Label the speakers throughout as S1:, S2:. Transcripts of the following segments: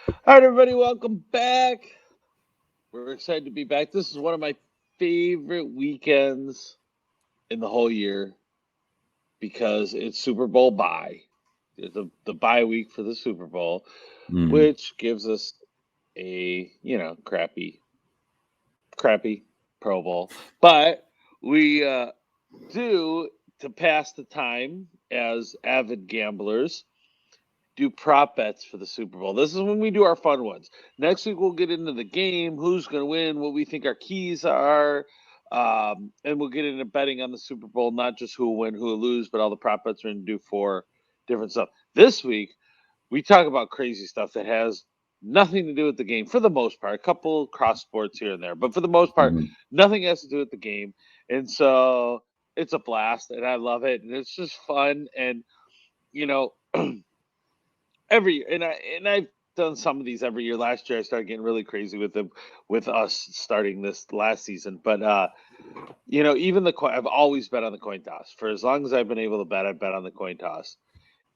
S1: All right, everybody, welcome back. We're excited to be back. This is one of my favorite weekends in the whole year because it's Super Bowl bye. It's the bye week for the Super Bowl,
S2: Mm.
S1: which gives us a crappy Pro Bowl, but we do to pass the time as avid gamblers do prop bets for the Super Bowl. This is when we do our fun ones. Next week, we'll get into the game, who's going to win, what we think our keys are, and we'll get into betting on the Super Bowl, not just who will win, who will lose, but all the prop bets we're going to do for different stuff. This week, we talk about crazy stuff that has nothing to do with the game for the most part, a couple cross sports here and there, but for the most part,
S2: Mhm.
S1: nothing has to do with the game. And so it's a blast, and I love it, and it's just fun. And, you know, every and I've done some of these every year. Last year I started getting really crazy with them with us starting this last season. But even the coin I've always bet on the coin toss. For as long as I've been able to bet, I bet on the coin toss.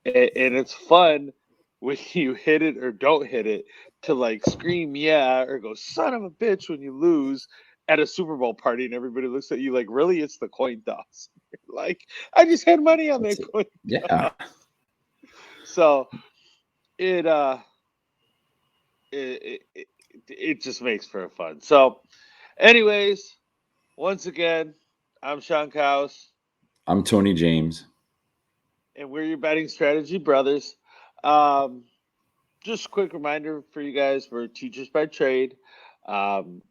S1: And it's fun when you hit it or don't hit it to like scream yeah or go son of a bitch when you lose at a Super Bowl party and everybody looks at you like really it's the coin toss. Like I just had money on that
S2: That's it.
S1: coin
S2: Yeah.
S1: toss. So it it just makes for fun. So, anyways, once again, I'm Sean Kaus,
S2: I'm Tony James.
S1: and we're your betting strategy brothers. Um, just a quick reminder for you guys: we're teachers by trade, um,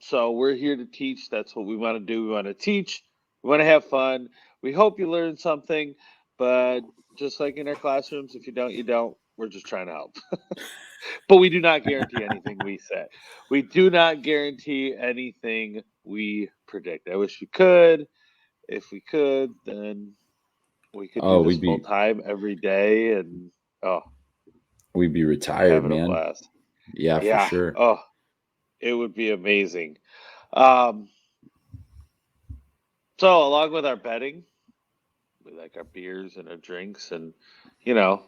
S1: so we're here to teach. That's what we want to do. We want to teach. We want to have fun. We hope you learn something, but just like in our classrooms, if you don't, you don't. We're just trying to help. But we do not guarantee anything we say. We do not guarantee anything we predict. I wish we could. If we could, then we could do
S2: Oh,
S1: this full time every day and oh,
S2: we'd be
S1: be
S2: retired,
S1: having a
S2: man.
S1: blast.
S2: Yeah, for
S1: Yeah.
S2: sure.
S1: Oh, it would be amazing. Um, so along with our betting, we like our beers and our drinks and you know,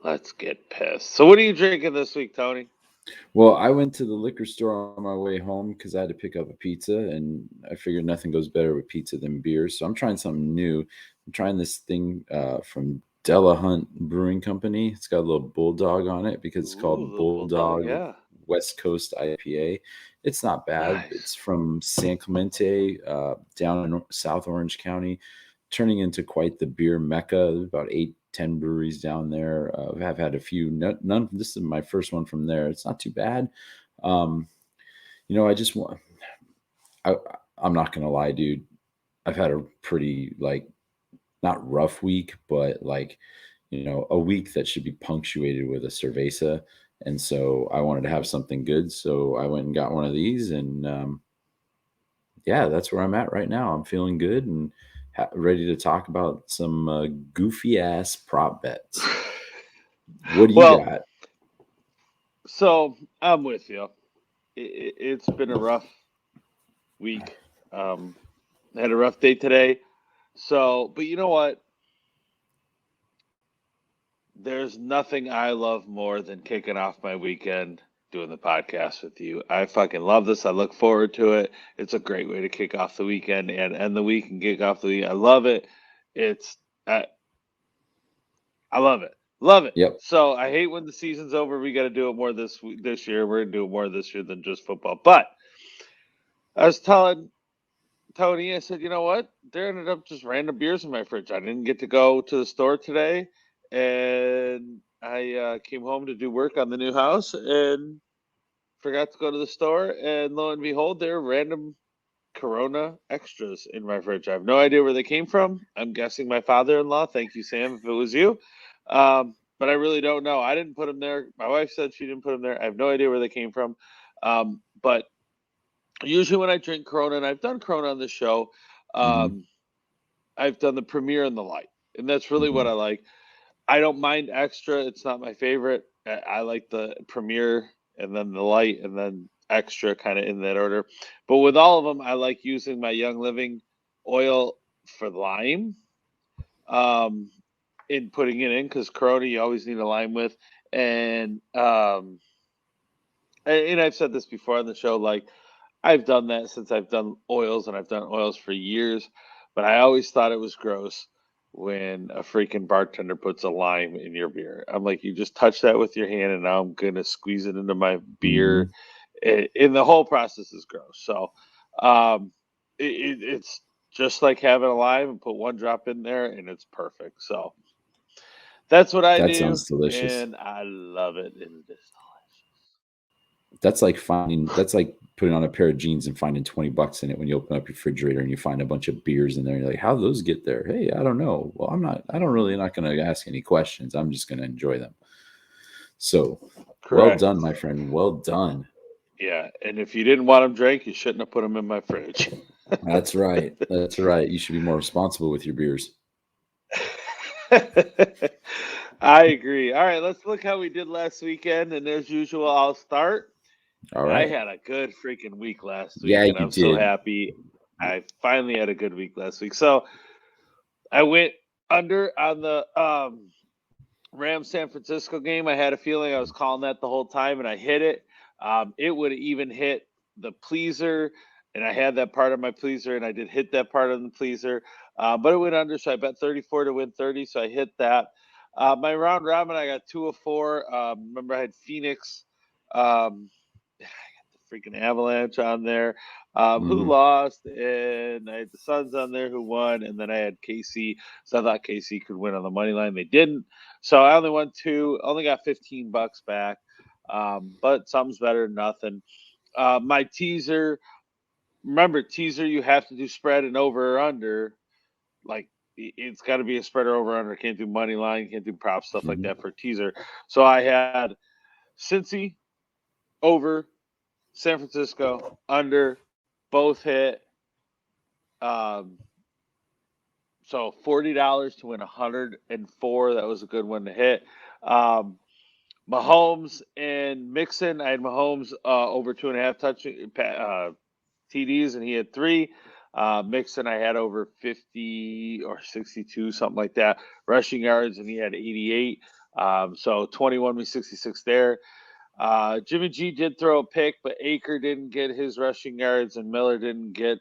S1: let's get pissed. So what are you drinking this week, Tony?
S2: Well, I went to the liquor store on my way home because I had to pick up a pizza, and I figured nothing goes better with pizza than beer. So I'm trying something new. I'm trying this thing from Delahunt Brewing Company. It's got a little bulldog on it because it's
S1: Ooh,
S2: called
S1: the bulldog,
S2: Bulldog
S1: yeah.
S2: West Coast IPA. It's not bad. It's
S1: Nice.
S2: from San Clemente, down in South Orange County, turning into quite the beer mecca. There's about 8, 10 breweries down there. I've had a few. None. This is my first one from there. It's not too bad. Um, I just want. I, I'm not gonna lie, dude. I've had a pretty not rough week, but a week that should be punctuated with a cerveza. And so I wanted to have something good, so I went and got one of these, and yeah, that's where I'm at right now. I'm feeling good and ready to talk about some goofy ass prop bets. What do you
S1: Well,
S2: got?
S1: so I'm with you. It's been a rough week. Um, I had a rough day today. So, but you know what? There's nothing I love more than kicking off my weekend doing the podcast with you. I fucking love this. I look forward to it. It's a great way to kick off the weekend and end the week and kick off the week. I love it. It's I, I love it. Love it.
S2: Yep.
S1: So I hate when the season's over. We got to do it more this year. We're gonna do it more this year than just football. But I was telling Tony, I said, you know what? There ended up just random beers in my fridge. I didn't get to go to the store today, and I came home to do work on the new house and forgot to go to the store. And lo and behold, there are random Corona extras in my fridge. I have no idea where they came from. I'm guessing my father-in-law. Thank you, Sam, if it was you. But I really don't know. I didn't put them there. My wife said she didn't put them there. I have no idea where they came from. But usually when I drink Corona, and I've done Corona on the show,
S2: Hmm.
S1: um, I've done the premiere and the light, and that's really what
S2: Hmm.
S1: I like. I don't mind extra; it's not my favorite. I like the premiere and then the light and then extra, kind of in that order. But with all of them, I like using my Young Living oil for lime, um, in putting it in because Corona you always need a lime with, and and I've said this before on the show, like I've done that since I've done oils, and I've done oils for years, but I always thought it was gross when a freaking bartender puts a lime in your beer. I'm like, you just touch that with your hand, and now I'm gonna squeeze it into my beer,
S2: Mhm.
S1: and the whole process is gross. So, um, it's just like having a lime and put one drop in there, and it's perfect. So that's what I
S2: That
S1: do,
S2: sounds delicious.
S1: and I love it. It is delicious.
S2: That's like putting on a pair of jeans and finding $20 in it when you open up your refrigerator and you find a bunch of beers in there. You're like, how those get there? Hey, I don't know. Well, I don't really not gonna ask any questions. I'm just gonna enjoy them. So well
S1: Correct.
S2: done, my friend. Well done.
S1: Yeah, and if you didn't want them drank, you shouldn't have put them in my fridge.
S2: That's right. That's right. You should be more responsible with your beers.
S1: I agree. All right, let's look how we did last weekend. And as usual, I'll start.
S2: All
S1: I
S2: right.
S1: had a good freaking week last
S2: Yeah,
S1: week, and
S2: you
S1: I'm so
S2: did.
S1: happy. I finally had a good week last week. So I went under on the Rams San Francisco game. I had a feeling I was calling that the whole time, and I hit it. It would have even hit the pleaser, and I had that part of my pleaser, and I did hit that part of the pleaser, but it went under, so I bet 34 to win 30, so I hit that. My round robin, I got 2 of 4. Remember, I had Phoenix. I got the freaking Avalanche on there, who
S2: Mhm.
S1: lost, and I had the Suns on there who won, and then I had KC. So I thought KC could win on the money line. They didn't. So I only won 2, only got $15 back. But something's better than nothing. My teaser, remember, teaser, you have to do spread and over or under. Like, it's got to be a spread or over under. Can't do money line, can't do prop stuff like
S2: Mhm.
S1: that for teaser. So I had Cincy over, San Francisco under, both hit. Um, so $40 to win 104. That was a good one to hit. Um, Mahomes and Mixon. I had Mahomes over 2.5 TDs, and he had 3. Mixon, I had over 50 or 62, something like that, rushing yards, and he had 88. So 21 me 66 there. Jimmy G did throw a pick, but Aker didn't get his rushing yards, and Miller didn't get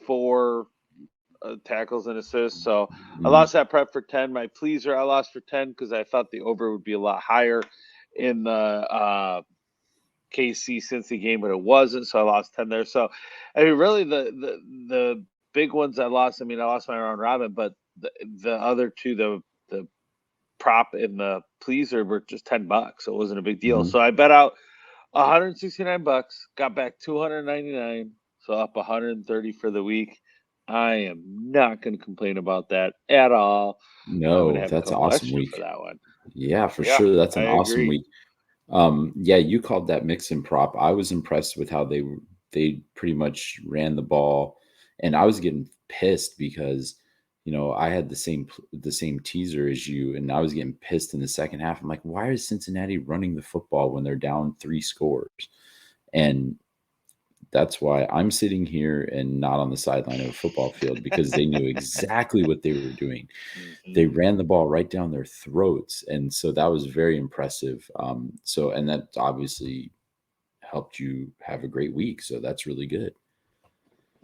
S1: 4 tackles and assists. So I
S2: Mhm.
S1: lost that prep for 10. My pleaser, I lost for 10 because I thought the over would be a lot higher in the KC Cincy game, but it wasn't. So I lost 10 there. So I mean, really, the big ones I lost. I mean, I lost my round robin, but the other two, the prop and the pleaser were just $10, so it wasn't a big deal.
S2: Mhm.
S1: So I bet out $169, got back 299, so up 130 for the week. I am not going to complain about that at all. I'm going to
S2: No,
S1: have a
S2: that's an
S1: couple
S2: awesome
S1: extra for
S2: week.
S1: that one.
S2: Yeah, for
S1: Yeah,
S2: sure. That's
S1: I
S2: an awesome
S1: agree.
S2: week. Yeah, you called that mix and prop. I was impressed with how they pretty much ran the ball, and I was getting pissed because I had the same teaser as you, and I was getting pissed in the second half. I'm like, why is Cincinnati running the football when they're down 3 scores? And that's why I'm sitting here and not on the sideline of a football field because they knew exactly what they were doing. They
S1: Hmm.
S2: ran the ball right down their throats, and so that was very impressive. And that obviously helped you have a great week. So that's really good.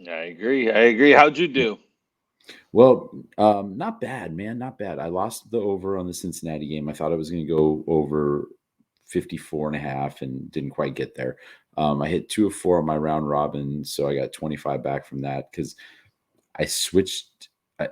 S1: I agree. I agree. How'd you
S2: Yeah.
S1: do?
S2: Well, not bad, man. Not bad. I lost the over on the Cincinnati game. I thought I was going to go over 54.5 and didn't quite get there. I hit 2 of 4 on my round robin. So I got 25 back from that because I switched.
S1: I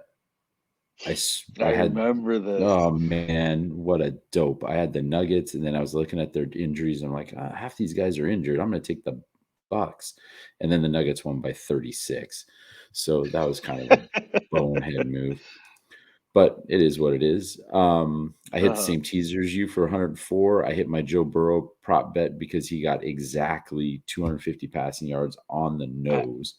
S2: I had
S1: remember this.
S2: oh man, what a dope! I had the Nuggets, and then I was looking at their injuries, and I'm like, half these guys are injured. I'm going to take the Bucks, and then the Nuggets won by 36. So that was kind of a bonehead move, but it is what it is. I hit the
S1: Uh-huh.
S2: same teaser as you for 104. I hit my Joe Burrow prop bet because he got exactly 250 passing yards on the nose.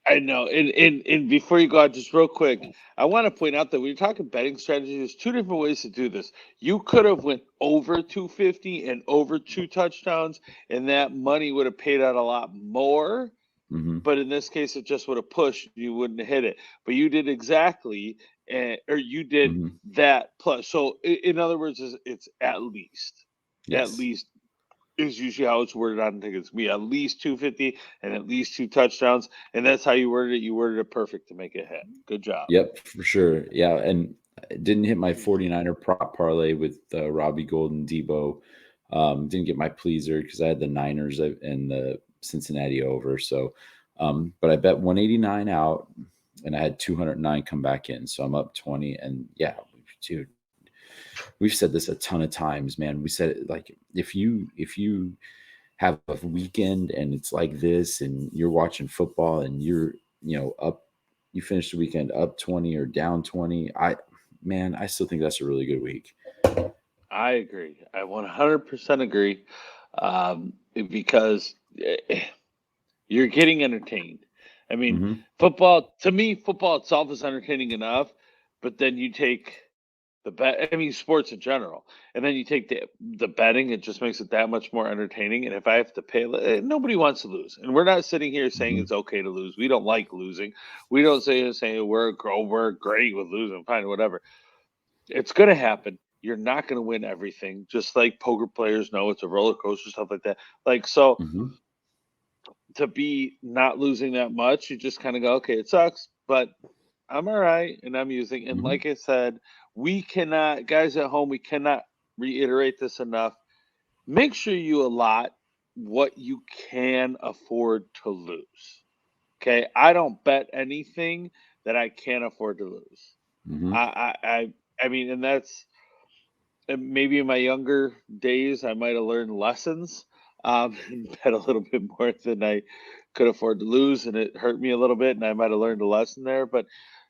S1: I know. And before you go out, just real quick, I want to point out that when you're talking betting strategy, there's 2 different ways to do this. You could have went over 250 and over 2 touchdowns, and that money would have paid out a lot more.
S2: Hmm.
S1: But in this case, it just would have pushed. You wouldn't have hit it. But you did exactly, or you did
S2: Hmm.
S1: that plus. So in other words, it's at
S2: Yes.
S1: least is usually how it's worded on tickets. Be at least 250 and at least 2 touchdowns, and that's how you worded it. You worded it perfect to make it hit. Good job.
S2: Yep, for sure. Yeah, and I didn't hit my 49er prop parlay with Robbie Gold and Debo. Didn't get my pleaser because I had the Niners and the Cincinnati over. So, but I bet 189 out, and I had 209 come back in. So I'm up 20. And yeah, dude, we've said this a ton of times, man. We said it like if you have a weekend and it's like this, and you're watching football and you're up, you finish the weekend up 20 or down 20. I still think that's a really good week.
S1: I agree. I 100% agree, because you're getting entertained. I mean,
S2: Hmm.
S1: football, to me, football itself is entertaining enough, but then you take the bet, I mean, sports in general, and then you take the betting, it just makes it that much more entertaining. And if I have to pay, nobody wants to lose. And we're not sitting here saying
S2: Hmm.
S1: it's okay to lose. We don't like losing. We don't say we're great with losing, fine, whatever. It's going to happen. You're not going to win everything, just like poker players know it's a roller coaster, stuff like that. Like, so
S2: Hmm.
S1: to be not losing that much, you just kind of go, okay, it sucks, but I'm all right. And I'm using, and
S2: Hmm.
S1: like I said, we cannot, guys at home, we cannot reiterate this enough. Make sure you allot what you can afford to lose. Okay. I don't bet anything that I can't afford to lose.
S2: Hmm.
S1: I mean, and that's, and maybe in my younger days, I might have learned lessons, and bet a little bit more than I could afford to lose, and it hurt me a little bit, and I might have learned a lesson there. But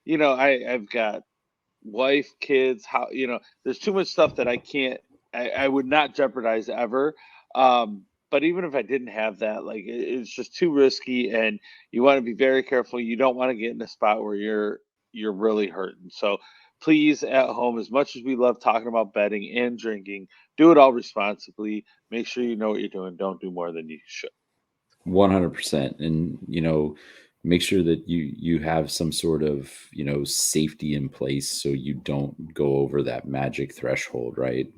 S1: I've got wife, kids, how there's too much stuff that I can't, I would not jeopardize ever. But even if I didn't have that, like it's just too risky, and you want to be very careful. You don't want to get in a spot where you're really hurting. So please, at home, as much as we love talking about betting and drinking, do it all responsibly. Make sure you know what you're doing. Don't do more than you should.
S2: 100%. And make sure that you have some sort of safety in place so you don't go over that magic threshold, right?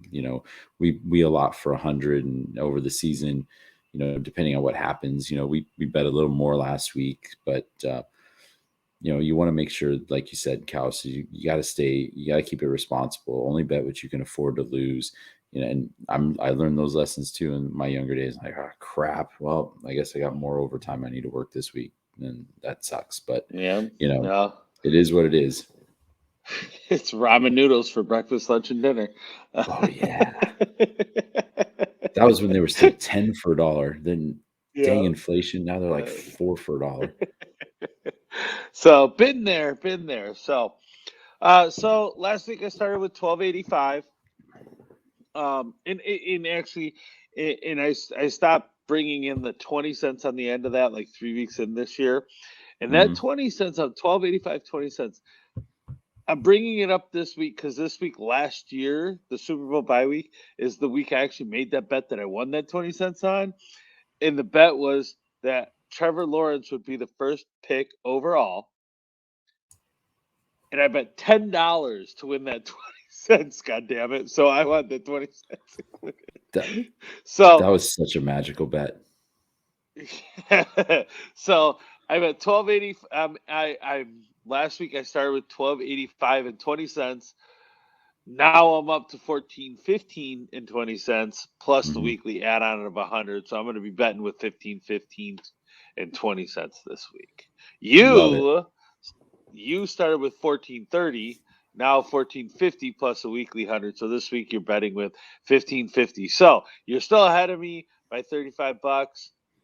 S2: We allot for 100, and over the season, depending on what happens, we bet a little more last week, but you want to make sure, like you said, Cal, so you got to you got to keep it responsible. Only bet what you can afford to lose. And I learned those lessons too in my younger days. Like, oh, crap. Well, I guess I got more overtime I need to work this week, and that sucks. But
S1: Yeah,
S2: you know,
S1: no,
S2: it is what it is.
S1: it's ramen noodles for breakfast, lunch, and dinner.
S2: Oh yeah, that was when they were still 10 for a dollar. Then, dang
S1: Yeah.
S2: inflation. Now they're like
S1: Uh,
S2: 4 for a dollar.
S1: so been there, been there. So last week I started with 1285. And actually, I stopped bringing in the 20 cents on the end of that like 3 weeks in this year, and that
S2: Hmm.
S1: 20 cents on 1285, 20 cents. I'm bringing it up this week because this week last year, the Super Bowl bye week is the week I actually made that bet that I won that 20 cents on, and the bet was that Trevor Lawrence would be the first pick overall, and I bet $10 to win that 20 cents. God damn it! So I won the 20 cents included.
S2: That that
S1: So
S2: was such a magical bet.
S1: so I'm at 1280. I last week I started with 1285 and 20 cents. Now I'm up to 1415 and 20 cents plus the
S2: Hmm.
S1: weekly add-on of 100. So I'm going to be betting with 1515 and 20 cents this week.
S2: Love it.
S1: You started with 1430. Now 1450 plus a weekly 100. So this week you're betting with 1550. So you're still ahead of me by $35,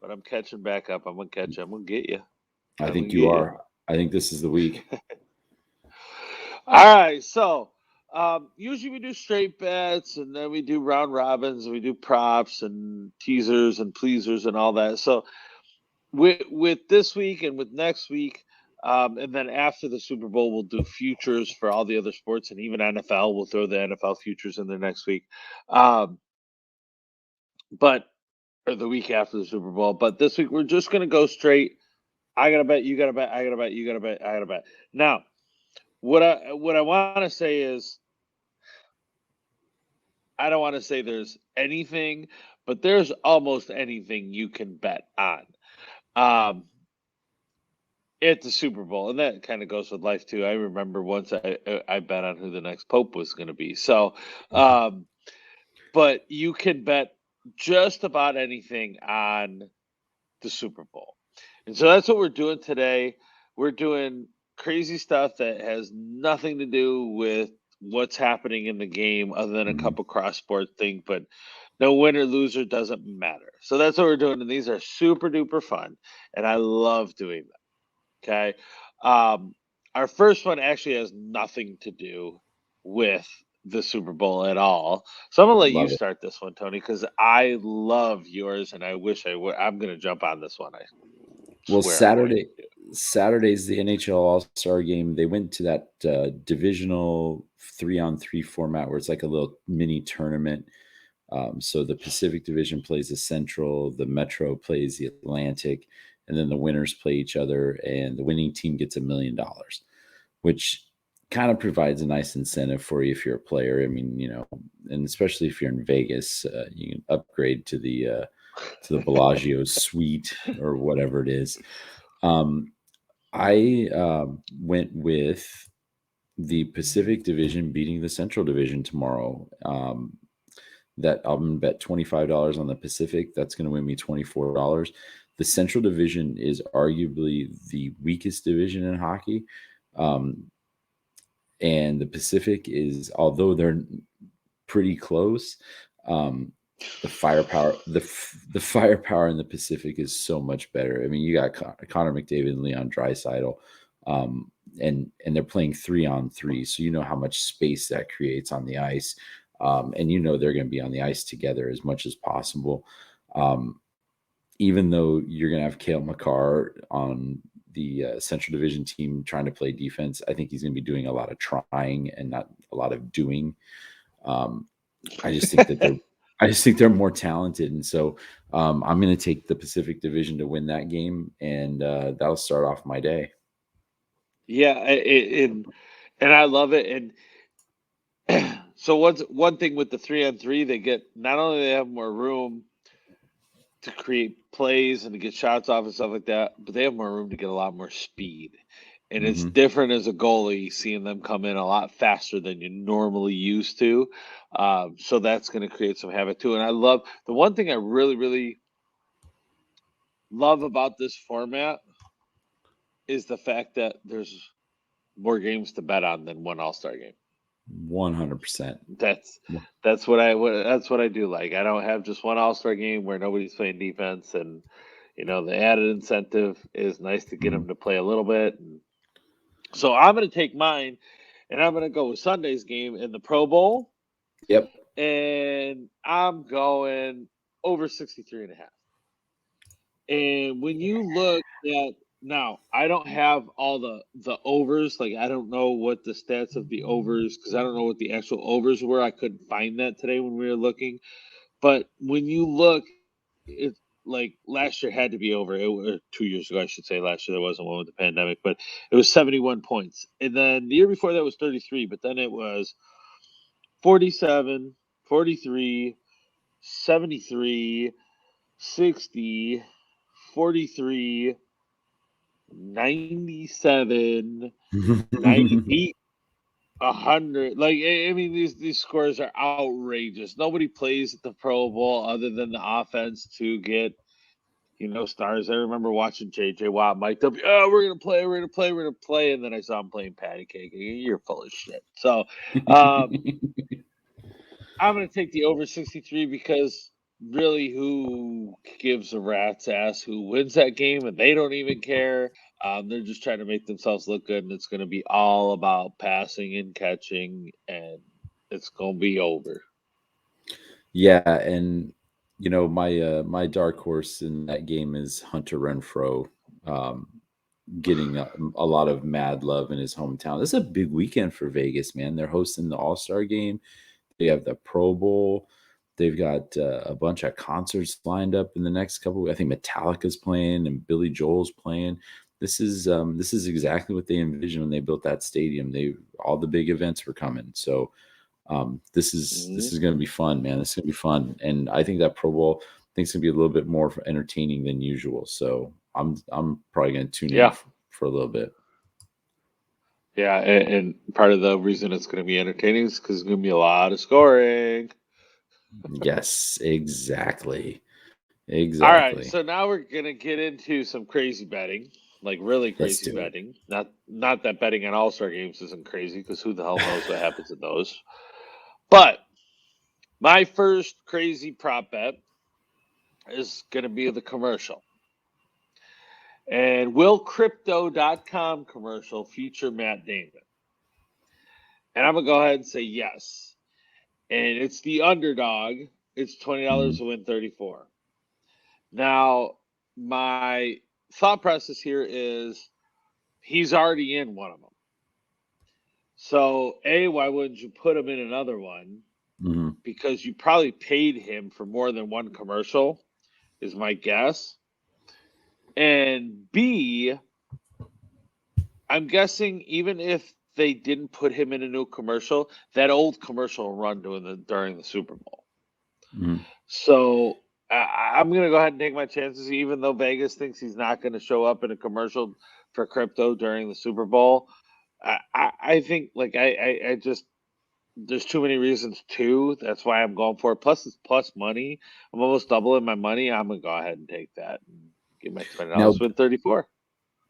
S1: but I'm catching back up. I'm gonna catch you. I'm gonna get you.
S2: I
S1: I'm gonna
S2: think you
S1: get you.
S2: are. I think this is the week.
S1: All right. So usually we do straight bets, and then we do round robins, and we do props and teasers and pleasers and all that. So with this week and with next week, and then after the Super Bowl, we'll do futures for all the other sports, and even NFL. We'll throw the NFL futures in there next week, um, but or the week after the Super Bowl. But this week we're just gonna go straight. I gotta bet. You gotta bet. I gotta bet. You gotta bet. I gotta bet. Now, what I want to say is I don't want to say there's anything, but there's almost anything you can bet on. Um, at the Super Bowl, and that kind of goes with life too. I remember once I bet on who the next pope was going to be. So, um, but you can bet just about anything on the Super Bowl, and so that's what we're doing today. We're doing crazy stuff that has nothing to do with what's happening in the game, other than a
S2: Mhm.
S1: couple cross sport thing. But no winner loser doesn't matter. So that's what we're doing, and these are super duper fun, and I love doing them. Okay. Um, our first one actually has nothing to do with the Super Bowl at all. So I'm gonna let you
S2: Love it.
S1: start this one, Tony, because I love yours, and I wish I would. I'm gonna jump on this one. I
S2: Well,
S1: swear I'm going to.
S2: Saturday's the NHL All-Star game. They went to that divisional 3-on-3 format where it's like a little mini tournament. So the Pacific Division plays the Central, the Metro plays the Atlantic, and then the winners play each other, and the winning team gets $1 million, which kind of provides a nice incentive for you if you're a player. I mean, and especially if you're in Vegas, you can upgrade to the Bellagio suite or whatever it is. Um, I went with the Pacific Division beating the Central Division tomorrow. That I'm gonna bet $25 on the Pacific. That's going to win me $24. The Central Division is arguably the weakest division in hockey. Um, and the Pacific is, although they're pretty close, um, the firepower in the Pacific is so much better. I mean, you got Connor McDavid and Leon Draisaitl, and they're playing 3-on-3, so you know how much space that creates on the ice, and you know they're going to be on the ice together as much as possible. Um, Even though you're going to have Cale Makar on the Central Division team trying to play defense, I think he's going to be doing a lot of trying and not a lot of doing. Um, I just think that they're more talented, and so I'm going to take the Pacific Division to win that game, and that'll start off my day.
S1: Yeah, and I love it. And so what's one thing with the 3-on-3? They get not only they have more room to create plays and to get shots off and stuff like that, but they have more room to get a lot more speed. And it's
S2: Hmm.
S1: different as a goalie, seeing them come in a lot faster than you normally used to. So that's going to create some havoc too. And I love the one thing I really, really love about this format is the fact that there's more games to bet on than one All Star game.
S2: 100%.
S1: That's that's what I do like. I don't have just one All Star game where nobody's playing defense, and the added incentive is nice to get
S2: Mhm.
S1: them to play a little bit. And so I'm going to take mine, and I'm going to go with Sunday's game in the Pro Bowl,
S2: Yep.
S1: and I'm going over 63.5. And when you look at now, I don't have all the overs. Like I don't know what the stats of the overs because I don't know what the actual overs were. I couldn't find that today when we were looking. But when you look, it like last year had to be over. It was 2 years ago, I should say. Last year there wasn't one with the pandemic, but it was 71 points. And then the year before that was 33, but then it was 47, 43, 73, 60, 43, 97, 98, 100. Like I mean, these scores are outrageous. Nobody plays at the Pro Bowl other than the offense to get stars. I remember watching JJ Watt mic'd up. Oh, we're gonna play, we're gonna play, we're gonna play, and then I saw him playing patty cake. You're full of shit. So, um, I'm going to take the over 63 because really, who gives a rat's ass who wins that game? And they don't even care. They're just trying to make themselves look good, and it's going to be all about passing and catching, and it's going to be over.
S2: Yeah, and my dark horse in that game is Hunter Renfro, um, getting a lot of mad love in his hometown. This is a big weekend for Vegas, man. They're hosting the All-Star game. They have the Pro Bowl. They've got a bunch of concerts lined up in the next couple. I think Metallica's playing and Billy Joel's playing. This is exactly what they envisioned when they built that stadium. All the big events were coming. So This is going to be fun, man. This is going to be fun, and I think that Pro Bowl thing's going to be a little bit more entertaining than usual. So I'm probably going to tune in
S1: Yeah.
S2: for a little bit.
S1: Yeah, and part of the reason it's going to be entertaining is because it's going to be a lot of scoring.
S2: Yes, exactly.
S1: All right,
S2: Exactly.
S1: so now we're going to get into some crazy betting, like really
S2: Let's
S1: crazy
S2: do it.
S1: betting. Not that betting on All-Star games isn't crazy, because who the hell knows what happens in those. But my first crazy prop bet is going to be the commercial. And will Crypto.com commercial feature Matt Damon? And I'm going to go ahead and say yes. And it's the underdog. It's $20
S2: Mhm.
S1: to win 34. Now, my thought process here is he's already in one of them. So, A, why wouldn't you put him in another one?
S2: Mhm.
S1: Because you probably paid him for more than one commercial, is my guess. And B, I'm guessing even if they didn't put him in a new commercial, that old commercial will run during the Super Bowl.
S2: Mhm.
S1: So I'm going to go ahead and take my chances, even though Vegas thinks he's not going to show up in a commercial for crypto during the Super Bowl. I think like I just there's too many reasons too. That's why I'm going for it. Plus it's plus money. I'm almost doubling my money. I'm gonna go ahead and take that and get my $20
S2: Now,
S1: win 34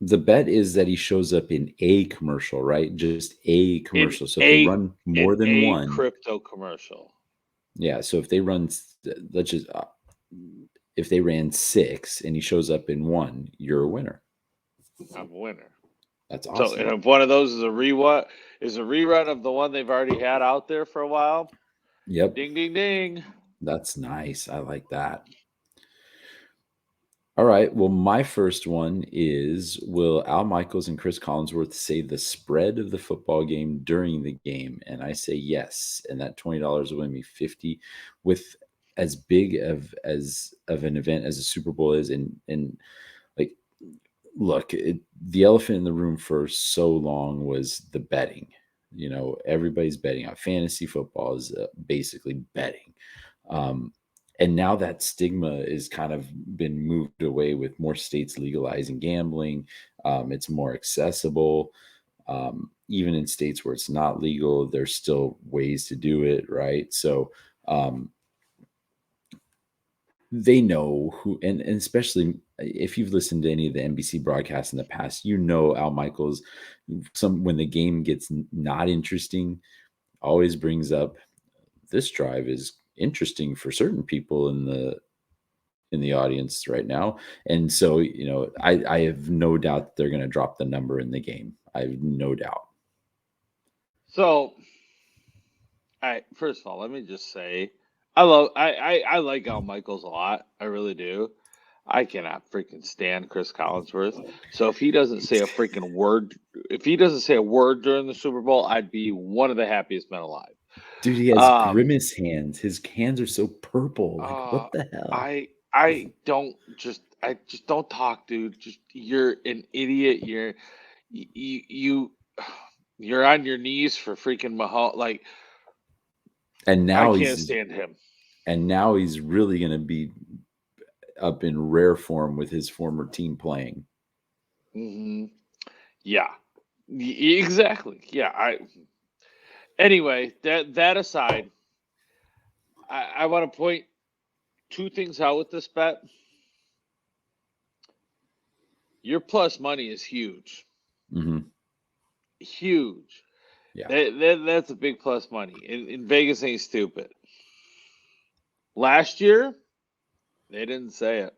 S2: the bet is that he shows up in a commercial, right? Just a
S1: in
S2: commercial. So if they
S1: a
S2: run
S1: in
S2: more than
S1: a
S2: one,
S1: crypto commercial.
S2: yeah. So if they run, let's just, if they ran 6 and he shows up in one, you're a winner.
S1: I'm a winner.
S2: That's
S1: So, and
S2: awesome.
S1: if one of those is a rerun of the one they've already had out there for a while,
S2: Yep.
S1: ding ding ding.
S2: That's nice. I like that. All right. Well, my first one is, will Al Michaels and Chris Collinsworth say the spread of the football game during the game? And I say yes. And that $20 will win me 50, with as big of an event as a Super Bowl is. And like, look, the elephant in the room for so long was the betting. Everybody's betting on fantasy football is basically betting. Um, and now that stigma is kind of been moved away with more states legalizing gambling. It's more accessible. Even in states where it's not legal, there's still ways to do it, right? So um, they know who, and especially if you've listened to any of the NBC broadcasts in the past, Al Michaels, when the game gets not interesting, always brings up, this drive is interesting for certain people in the audience right now. And so, I have no doubt that they're going to drop the number in the game. I have no doubt.
S1: So, first of all, let me just say, I like Al Michaels a lot. I really do. I cannot freaking stand Chris Collinsworth. So if he doesn't say a word during the Super Bowl, I'd be one of the happiest men alive.
S2: Dude, he has
S1: Um,
S2: grimace hands. His hands are so purple. Like,
S1: uh,
S2: what the hell?
S1: I just don't talk, dude. Just you're an idiot. You you're on your knees for freaking Mahomes. Like
S2: And
S1: I
S2: now
S1: can't
S2: he's
S1: stand him.
S2: really going to be up in rare form with his former team playing.
S1: Hmm. Yeah, exactly. Yeah. Anyway, that aside, I want to point two things out with this bet. Your plus money is huge,
S2: Hmm.
S1: huge.
S2: Yeah.
S1: That's a big plus money. In Vegas ain't stupid. Last year, they didn't say it.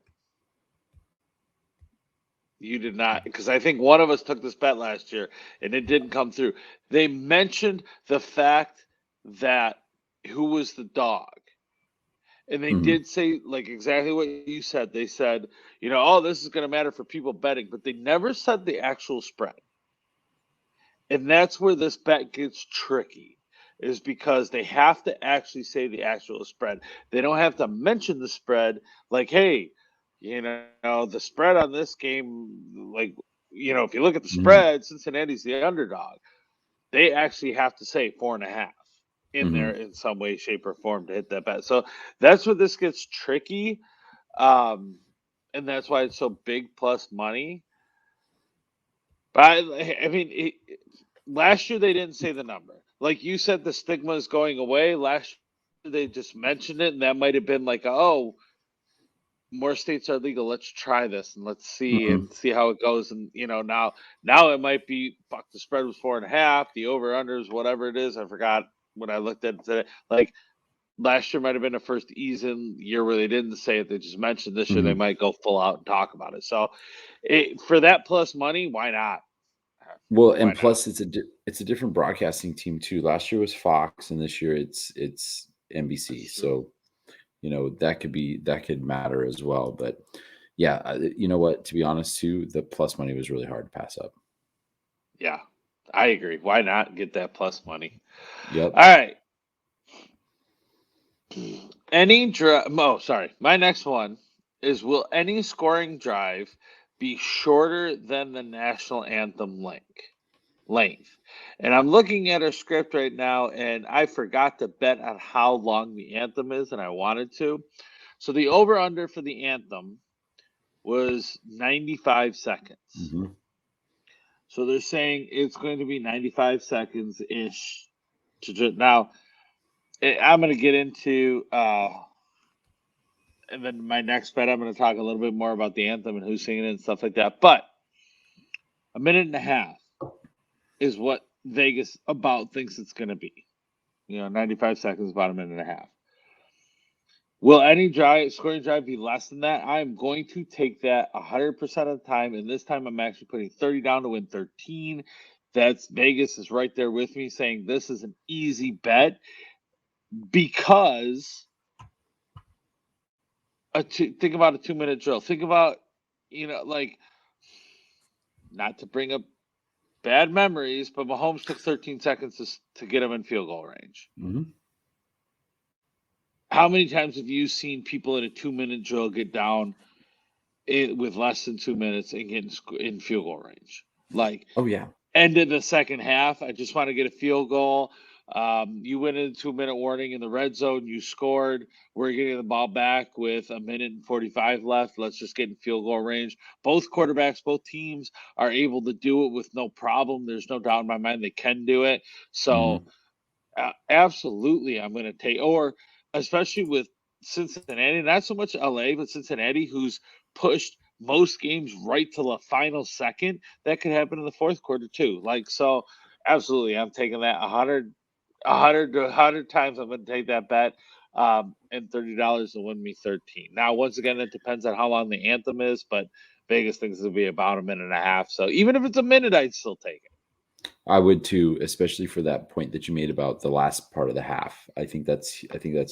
S1: You did not, because I think one of us took this bet last year and it didn't come through. They mentioned the fact that who was the dog. And they
S2: Hmm.
S1: did say like exactly what you said. They said, oh, this is going to matter for people betting, but they never said the actual spread. And that's where this bet gets tricky, is because they have to actually say the actual spread. They don't have to mention the spread like, hey, the spread on this game, like, if you look at the
S2: Hmm.
S1: spread, Cincinnati's the underdog. They actually have to say 4.5 in there in some way, shape, or form to hit that bet. So that's where this gets tricky. And that's why it's so big plus money. But I mean, last year they didn't say the number. Like you said, the stigma is going away. Last year they just mentioned it, and that might have been like, oh, more states are legal. Let's try this and let's see how it goes. And now it might be fuck. The spread was 4.5. The over unders, whatever it is, I forgot when I looked at it today. Like last year might have been the first easing year where they didn't say it. They just mentioned this year they might go full out and talk about it. So for that plus money, why not?
S2: Well,
S1: Why
S2: and
S1: not?
S2: plus it's a different broadcasting team too. Last year was Fox, and this year it's NBC.
S1: That's true.
S2: So that could matter as well. But yeah, you know what? To be honest, too, the plus money was really hard to pass up.
S1: Yeah, I agree. Why not get that plus money?
S2: Yep.
S1: All right. Sorry. My next one is: will any scoring drive be shorter than the national anthem length? And I'm looking at our script right now, and I forgot to bet on how long the anthem is, and I wanted to. So the over under for the anthem was 95 seconds.
S2: Mm-hmm.
S1: So they're saying it's going to be 95 seconds ish. Now, I'm going to get into, and then my next bet, I'm going to talk a little bit more about the anthem and who's singing it and stuff like that. But a minute and a half is what Vegas about thinks it's going to be. 95 seconds, about a minute and a half. Will any scoring drive be less than that? I'm going to take that 100% of the time, and this time I'm actually putting 30 down to win 13. That's Vegas is right there with me saying this is an easy bet because think about a 2-minute drill. Think about, like, not to bring up bad memories, but Mahomes took 13 seconds to get him in field goal range.
S2: Mm-hmm.
S1: How many times have you seen people in a 2-minute drill get down with less than 2 minutes and get in field goal range? Like,
S2: Oh yeah.
S1: end of the second half, I just want to get a field goal. You went in 2-minute warning in the red zone. You scored. We're getting the ball back with a minute and 45 left. Let's just get in field goal range. Both quarterbacks, both teams are able to do it with no problem. There's no doubt in my mind they can do it. So absolutely, I'm going to take, or especially with Cincinnati, not so much LA, but Cincinnati, who's pushed most games right to the final second. That could happen in the fourth quarter too. So absolutely, I'm taking that 100 times. I'm going to take that bet, and $30 to win me 13. Now, once again, it depends on how long the anthem is, but Vegas thinks it'll be about a minute and a half. So even if it's a minute, I'd still take it.
S2: I would too, especially for that point that you made about the last part of the half. I think that's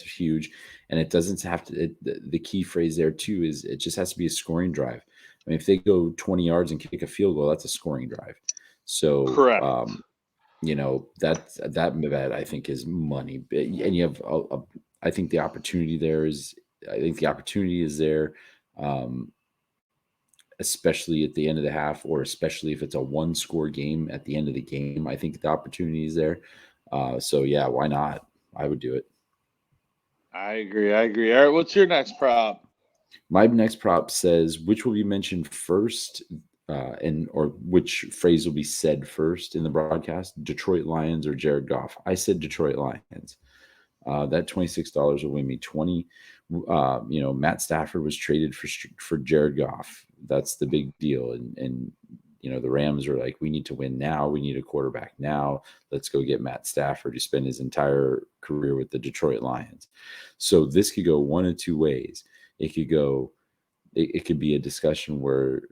S2: huge, and it doesn't have to. The key phrase there too is it just has to be a scoring drive. I mean, if they go 20 yards and kick a field goal, that's a scoring drive. So,
S1: Correct.
S2: that bet I think is money, and you have I think the opportunity there is. I think the opportunity is there. Especially at the end of the half, or especially if it's a 1-score game at the end of the game. I think the opportunity is there. So yeah, why not? I would do it.
S1: I agree. All right, what's your next prop?
S2: My next prop says which will be mentioned first, or which phrase will be said first in the broadcast: Detroit Lions or Jared Goff. I said Detroit Lions. That $26 will win me 20. Matt Stafford was traded for Jared Goff. That's the big deal. And the Rams are like, we need to win now. We need a quarterback now. Let's go get Matt Stafford, who spent his entire career with the Detroit Lions. So this could go one of two ways. It could be a discussion where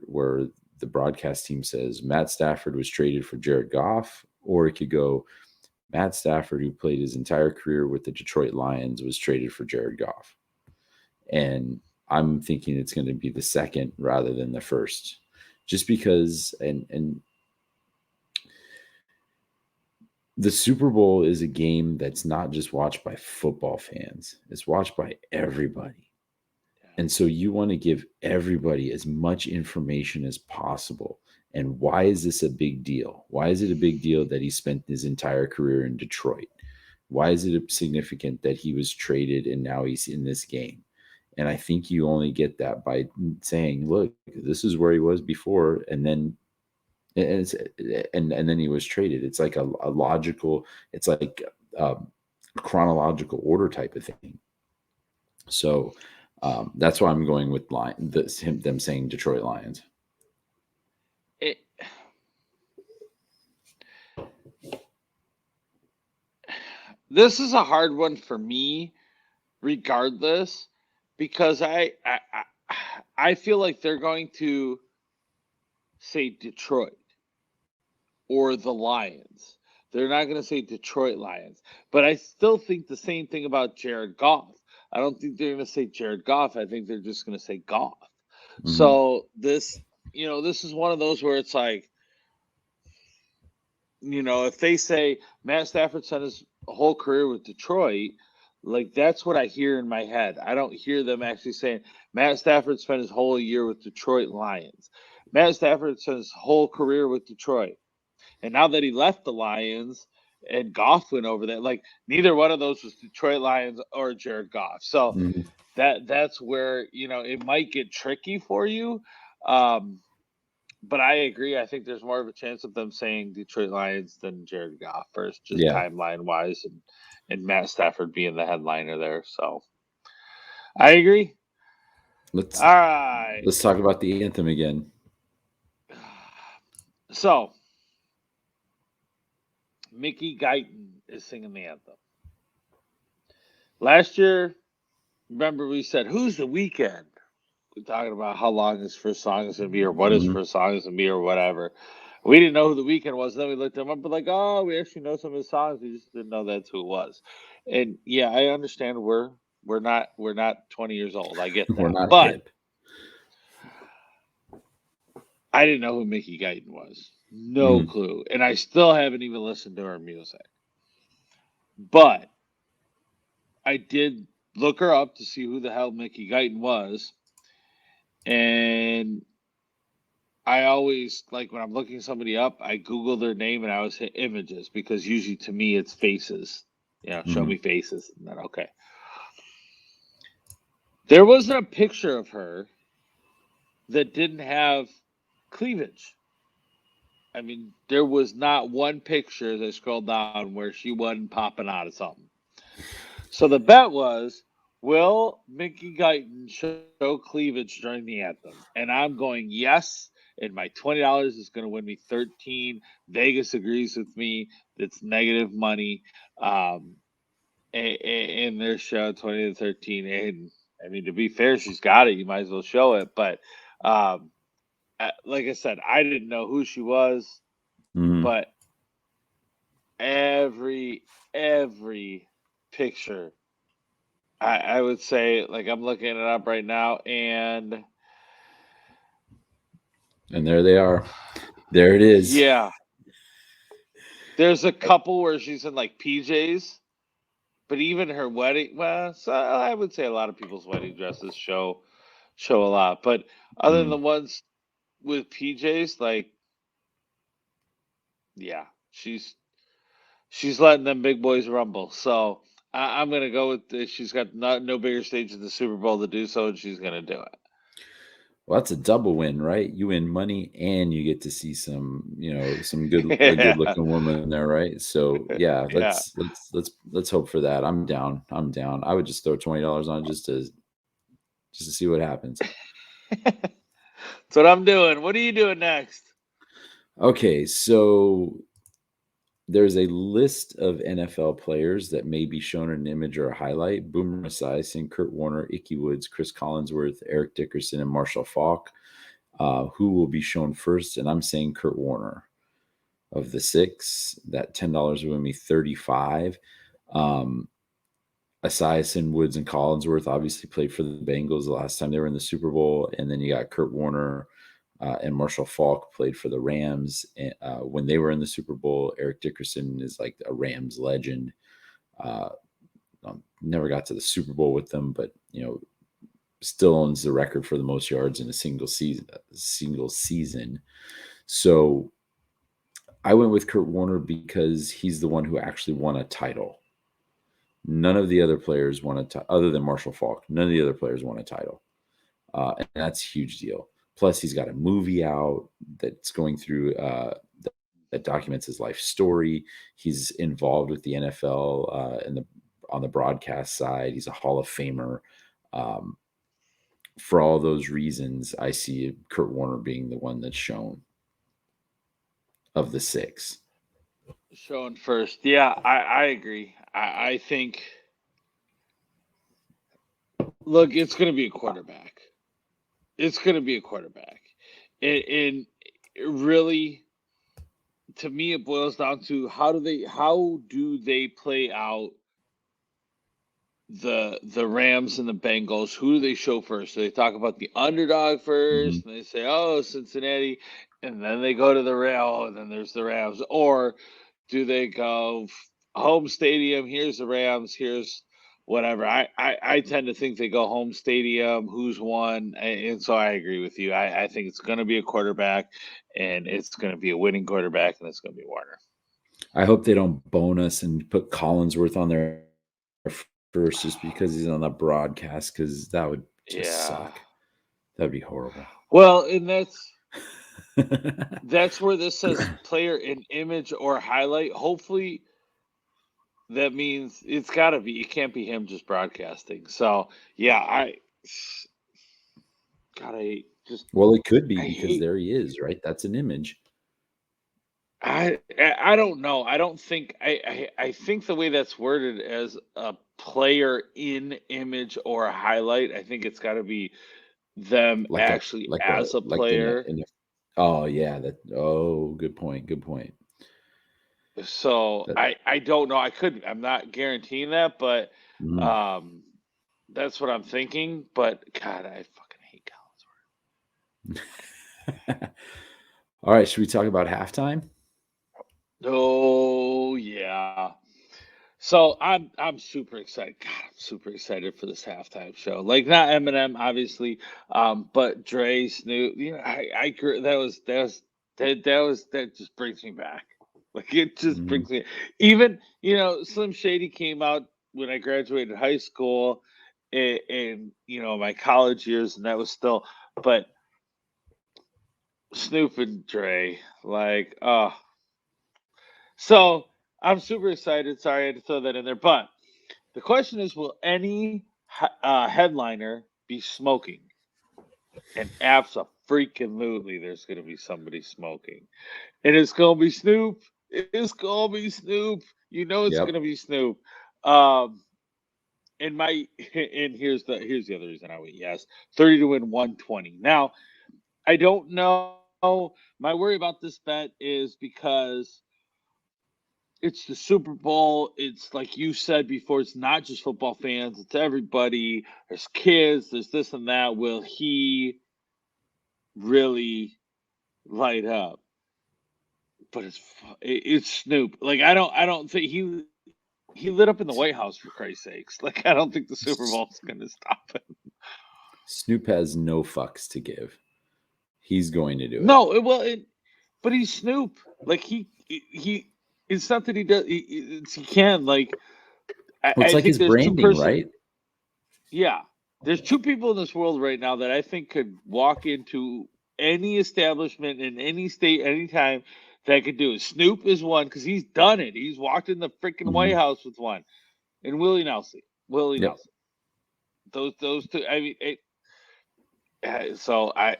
S2: the broadcast team says Matt Stafford was traded for Jared Goff, or it could go Matt Stafford, who played his entire career with the Detroit Lions, was traded for Jared Goff. And I'm thinking it's going to be the second rather than the first, just because, and the Super Bowl is a game that's not just watched by football fans. It's watched by everybody. And so you want to give everybody as much information as possible. And why is this a big deal? Why is it a big deal that he spent his entire career in Detroit? Why is it significant that he was traded and now he's in this game? And I think you only get that by saying, look, this is where he was before, and then and then he was traded. It's like a logical, it's like chronological order type of thing. So that's why I'm going with them saying Detroit Lions.
S1: It, this is a hard one for me, regardless, because I feel like they're going to say Detroit or the Lions. They're not going to say Detroit Lions. But I still think the same thing about Jared Goff. I don't think they're going to say Jared Goff. I think they're just going to say Goff. Mm-hmm. So this is one of those where it's like, if they say Matt Stafford spent his whole career with Detroit, like that's what I hear in my head. I don't hear them actually saying Matt Stafford spent his whole year with Detroit Lions. Matt Stafford spent his whole career with Detroit. And now that he left the Lions and Goff went over there, like neither one of those was Detroit Lions or Jared Goff. So that's where, it might get tricky for you. But I agree. I think there's more of a chance of them saying Detroit Lions than Jared Goff first, just timeline wise, and Matt Stafford being the headliner there. So I agree.
S2: Let's talk about the anthem again.
S1: So Mickey Guyton is singing the anthem. Last year, remember we said, who's the Weeknd? We're talking about how long his first song is going to be or what his first song is going to be or whatever. We didn't know who the Weeknd was. Then we looked him up, but like, oh, we actually know some of his songs. We just didn't know that's who it was. And yeah, I understand we're not 20 years old. I get that.
S2: We're not
S1: but
S2: hip.
S1: I didn't know who Mickey Guyton was. No clue. And I still haven't even listened to her music. But I did look her up to see who the hell Mickey Guyton was. And I always, like when I'm looking somebody up, I Google their name and I always hit images because usually to me it's faces. Show me faces. And then, okay. There wasn't a picture of her that didn't have cleavage. I mean, there was not one picture as I scrolled down where she wasn't popping out of something. So the bet was, will Mickey Guyton show cleavage during the anthem? And I'm going, yes. And my $20 is going to win me 13. Vegas agrees with me. It's negative money. In their show, 20 to 13. And I mean, to be fair, she's got it. You might as well show it. But like I said, I didn't know who she was. But every picture, I would say, like I'm looking it up right now, and
S2: there they are. There it is.
S1: Yeah. There's a couple where she's in like PJs, but even her wedding, well, so I would say a lot of people's wedding dresses show a lot. But other than the ones with PJs, like, yeah, she's letting them big boys rumble. So I'm gonna go with she's got no bigger stage in the Super Bowl to do so, and she's gonna do it.
S2: Well, that's a double win, right? You win money and you get to see some good a good looking woman there, right? So yeah, let's hope for that. I'm down. I would just throw $20 on just to see what happens.
S1: That's what I'm doing. What are you doing next?
S2: Okay, so there's a list of NFL players that may be shown in an image or a highlight. Boomer Esiason, Kurt Warner, Ickey Woods, Chris Collinsworth, Eric Dickerson, and Marshall Faulk. Who will be shown first? And I'm saying Kurt Warner. Of the 6, that $10 will win me $35. Esiason, Woods, and Collinsworth obviously played for the Bengals the last time they were in the Super Bowl. And then you got Kurt Warner and Marshall Faulk played for the Rams when they were in the Super Bowl. Eric Dickerson is like a Rams legend. Never got to the Super Bowl with them, but still owns the record for the most yards in a single season. So I went with Kurt Warner because he's the one who actually won a title. None of the other players won a title, other than Marshall Faulk. None of the other players won a title. And that's a huge deal. Plus, he's got a movie out that's going through that documents his life story. He's involved with the NFL on the broadcast side. He's a Hall of Famer. For all those reasons, I see Kurt Warner being the one that's shown of the six.
S1: Shown first. Yeah, I agree. I think, look, it's going to be a quarterback. It's going to be a quarterback. And really, to me, it boils down to how do they play out the Rams and the Bengals? Who do they show first? So they talk about the underdog first, and they say, "Oh, Cincinnati," and then they go to the Rams, and then there's the Rams. Or do they go home stadium? Here's the Rams. Here's whatever. I tend to think they go home stadium. Who's won? And so I agree with you. I think it's going to be a quarterback, and it's going to be a winning quarterback, and it's going to be Warner.
S2: I hope they don't bone us and put Collinsworth on there first just because he's on the broadcast, because that would just suck. That'd be horrible.
S1: Well, and that's where this says player in image or highlight. Hopefully that means it's got to be, it can't be him just broadcasting. So yeah,
S2: well, it could be because there he is, right? That's an image.
S1: I don't know. I don't think I think the way that's worded as a player in image or a highlight, I think it's got to be them
S2: Like
S1: actually as a player.
S2: Oh yeah, good point. Good point.
S1: So I don't know. I'm not guaranteeing that, but that's what I'm thinking. But God, I fucking hate
S2: Collinsworth. All right, should we talk about halftime?
S1: Oh yeah. So I'm super excited. God, I'm super excited for this halftime show. Like, not Eminem, obviously, but Dre, Snoop. You know, I agree. That just brings me back. Like, it just brings me. Even, Slim Shady came out when I graduated high school, and my college years, and that was still. But Snoop and Dre, like, so I'm super excited. Sorry, I had to throw that in there. But the question is, will any headliner be smoking? And abso-freaking-lutely, there's going to be somebody smoking. And it's going to be Snoop. It's going to be Snoop. You know it's going to be Snoop. And here's the other reason I went yes. 30 to win 120. Now, I don't know. My worry about this bet is because it's the Super Bowl. It's like you said before, it's not just football fans, it's everybody. There's kids, there's this and that. Will he really light up? But it's Snoop. Like, I don't think he lit up in the White House, for Christ's sakes. Like, I don't think the Super Bowl's going to stop him.
S2: Snoop has no fucks to give. He's going to do it.
S1: No, but he's Snoop. Like, he it's not that he does. He can, like.
S2: It's like
S1: think
S2: his branding, right?
S1: Yeah, there's two people in this world right now that I think could walk into any establishment in any state, anytime, that could do it. Snoop is one because he's done it. He's walked in the freaking White House with one, and Willie Nelson. Nelson. Those two. I mean, so I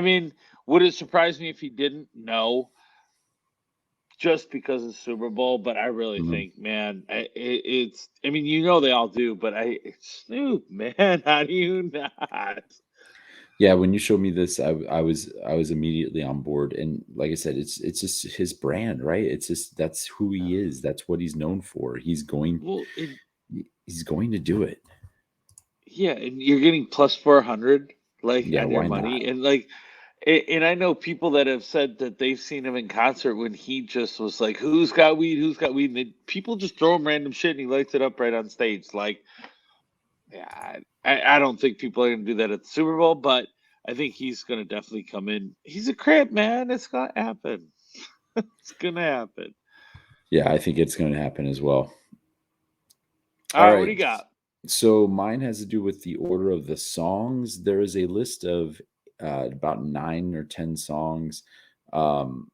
S1: mean, would it surprise me if he didn't? No. Just because it's Super Bowl, but I really think, man, it's. I mean, they all do, but it's Snoop, man. How do you not?
S2: Yeah, when you showed me this, I was immediately on board, and like I said, it's just his brand, right? It's just that's who he is. That's what he's known for. He's going to do it.
S1: Yeah, and you're getting plus 400, like, on your money,
S2: not?
S1: and like. And I know people that have said that they've seen him in concert when he just was like, "Who's got weed? Who's got weed?" And people just throw him random shit, and he lights it up right on stage. Like, yeah, I don't think people are going to do that at the Super Bowl, but I think he's going to definitely come in. He's a Crip, man. It's going to happen. It's going to happen.
S2: Yeah, I think it's going to happen as well.
S1: All right, what do you got?
S2: So mine has to do with the order of the songs. There is a list of about 9 or 10 songs. Um,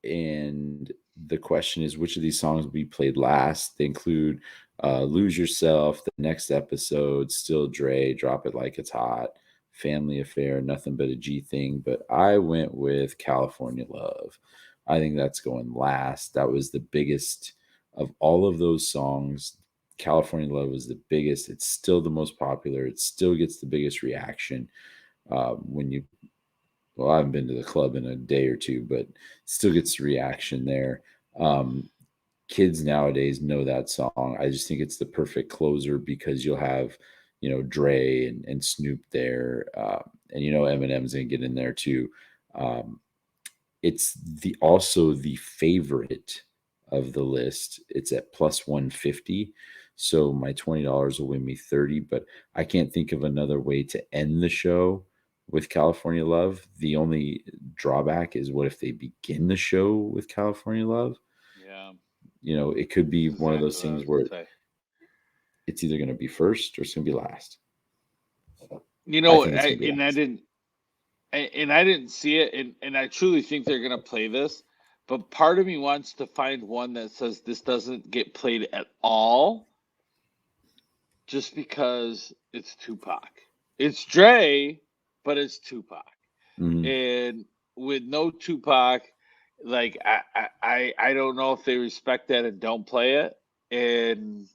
S2: and the question is, which of these songs will be played last? They include Lose Yourself, The Next Episode, Still Dre, Drop It Like It's Hot, Family Affair, Nothing But a G Thing. But I went with California Love. I think that's going last. That was the biggest of all of those songs. California Love was the biggest. It's still the most popular. It still gets the biggest reaction when you well, I haven't been to the club in a day or two, but still gets the reaction there. Um, Kids nowadays know that song. I just think it's the perfect closer because you'll have, Dre and Snoop there, and Eminem's gonna get in there too. Um, it's also the favorite of the list. It's at plus 150. So my $20 will win me 30, but I can't think of another way to end the show with California Love. The only drawback is what if they begin the show with California Love?
S1: Yeah,
S2: It could be
S1: that's
S2: one of
S1: exactly
S2: those
S1: what I
S2: things
S1: was
S2: where
S1: gonna say.
S2: it's either going to be first or it's going to be last.
S1: You
S2: I
S1: know,
S2: think it's going to be last.
S1: I didn't see it, and I truly think they're gonna play this. But part of me wants to find one that says this doesn't get played at all, just because it's Tupac. It's Dre, but it's Tupac.
S2: Mhm.
S1: And with no Tupac, like I don't know if they respect that and don't play it. And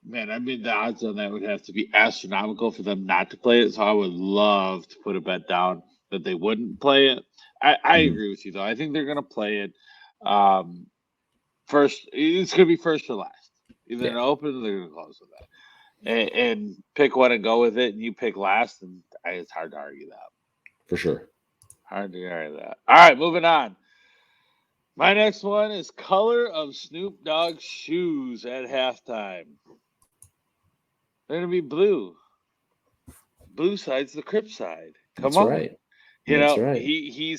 S1: man, I mean the odds on that would have to be astronomical for them not to play it. So I would love to put a bet down that they wouldn't play it. I
S2: Mhm.
S1: agree with you though. I think they're gonna play it. Um, First, it's gonna be first or last. Either
S2: Yeah,
S1: an open or they're gonna close with that. And pick one and go with it, and you pick last, and it's hard to argue that.
S2: for sure.
S1: Hard to argue that. All right, moving on. My next one is color of Snoop Dogg's shoes at halftime. They're gonna be blue. Blue side's the Crip side. Come
S2: That's
S1: on.
S2: right.
S1: You
S2: That's
S1: know,
S2: right.
S1: he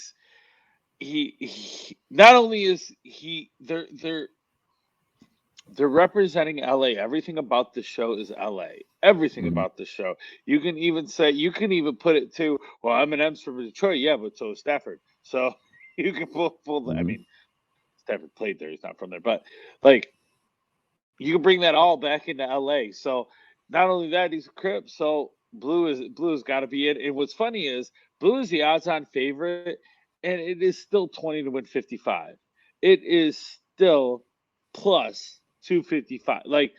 S1: not only is he they're representing LA. Everything about the show is LA. Everything
S2: Mhm.
S1: about the show. You can even put it to, well, Eminem's from Detroit, yeah, but so is Stafford. So you can I
S2: Mhm.
S1: mean, Stafford played there, he's not from there, but like you can bring that all back into LA. So not only that, he's a Crip, so blue has got to be it. And what's funny is blue is the odds-on favorite, and it is still 20 to win 55. It is still plus 255. Like,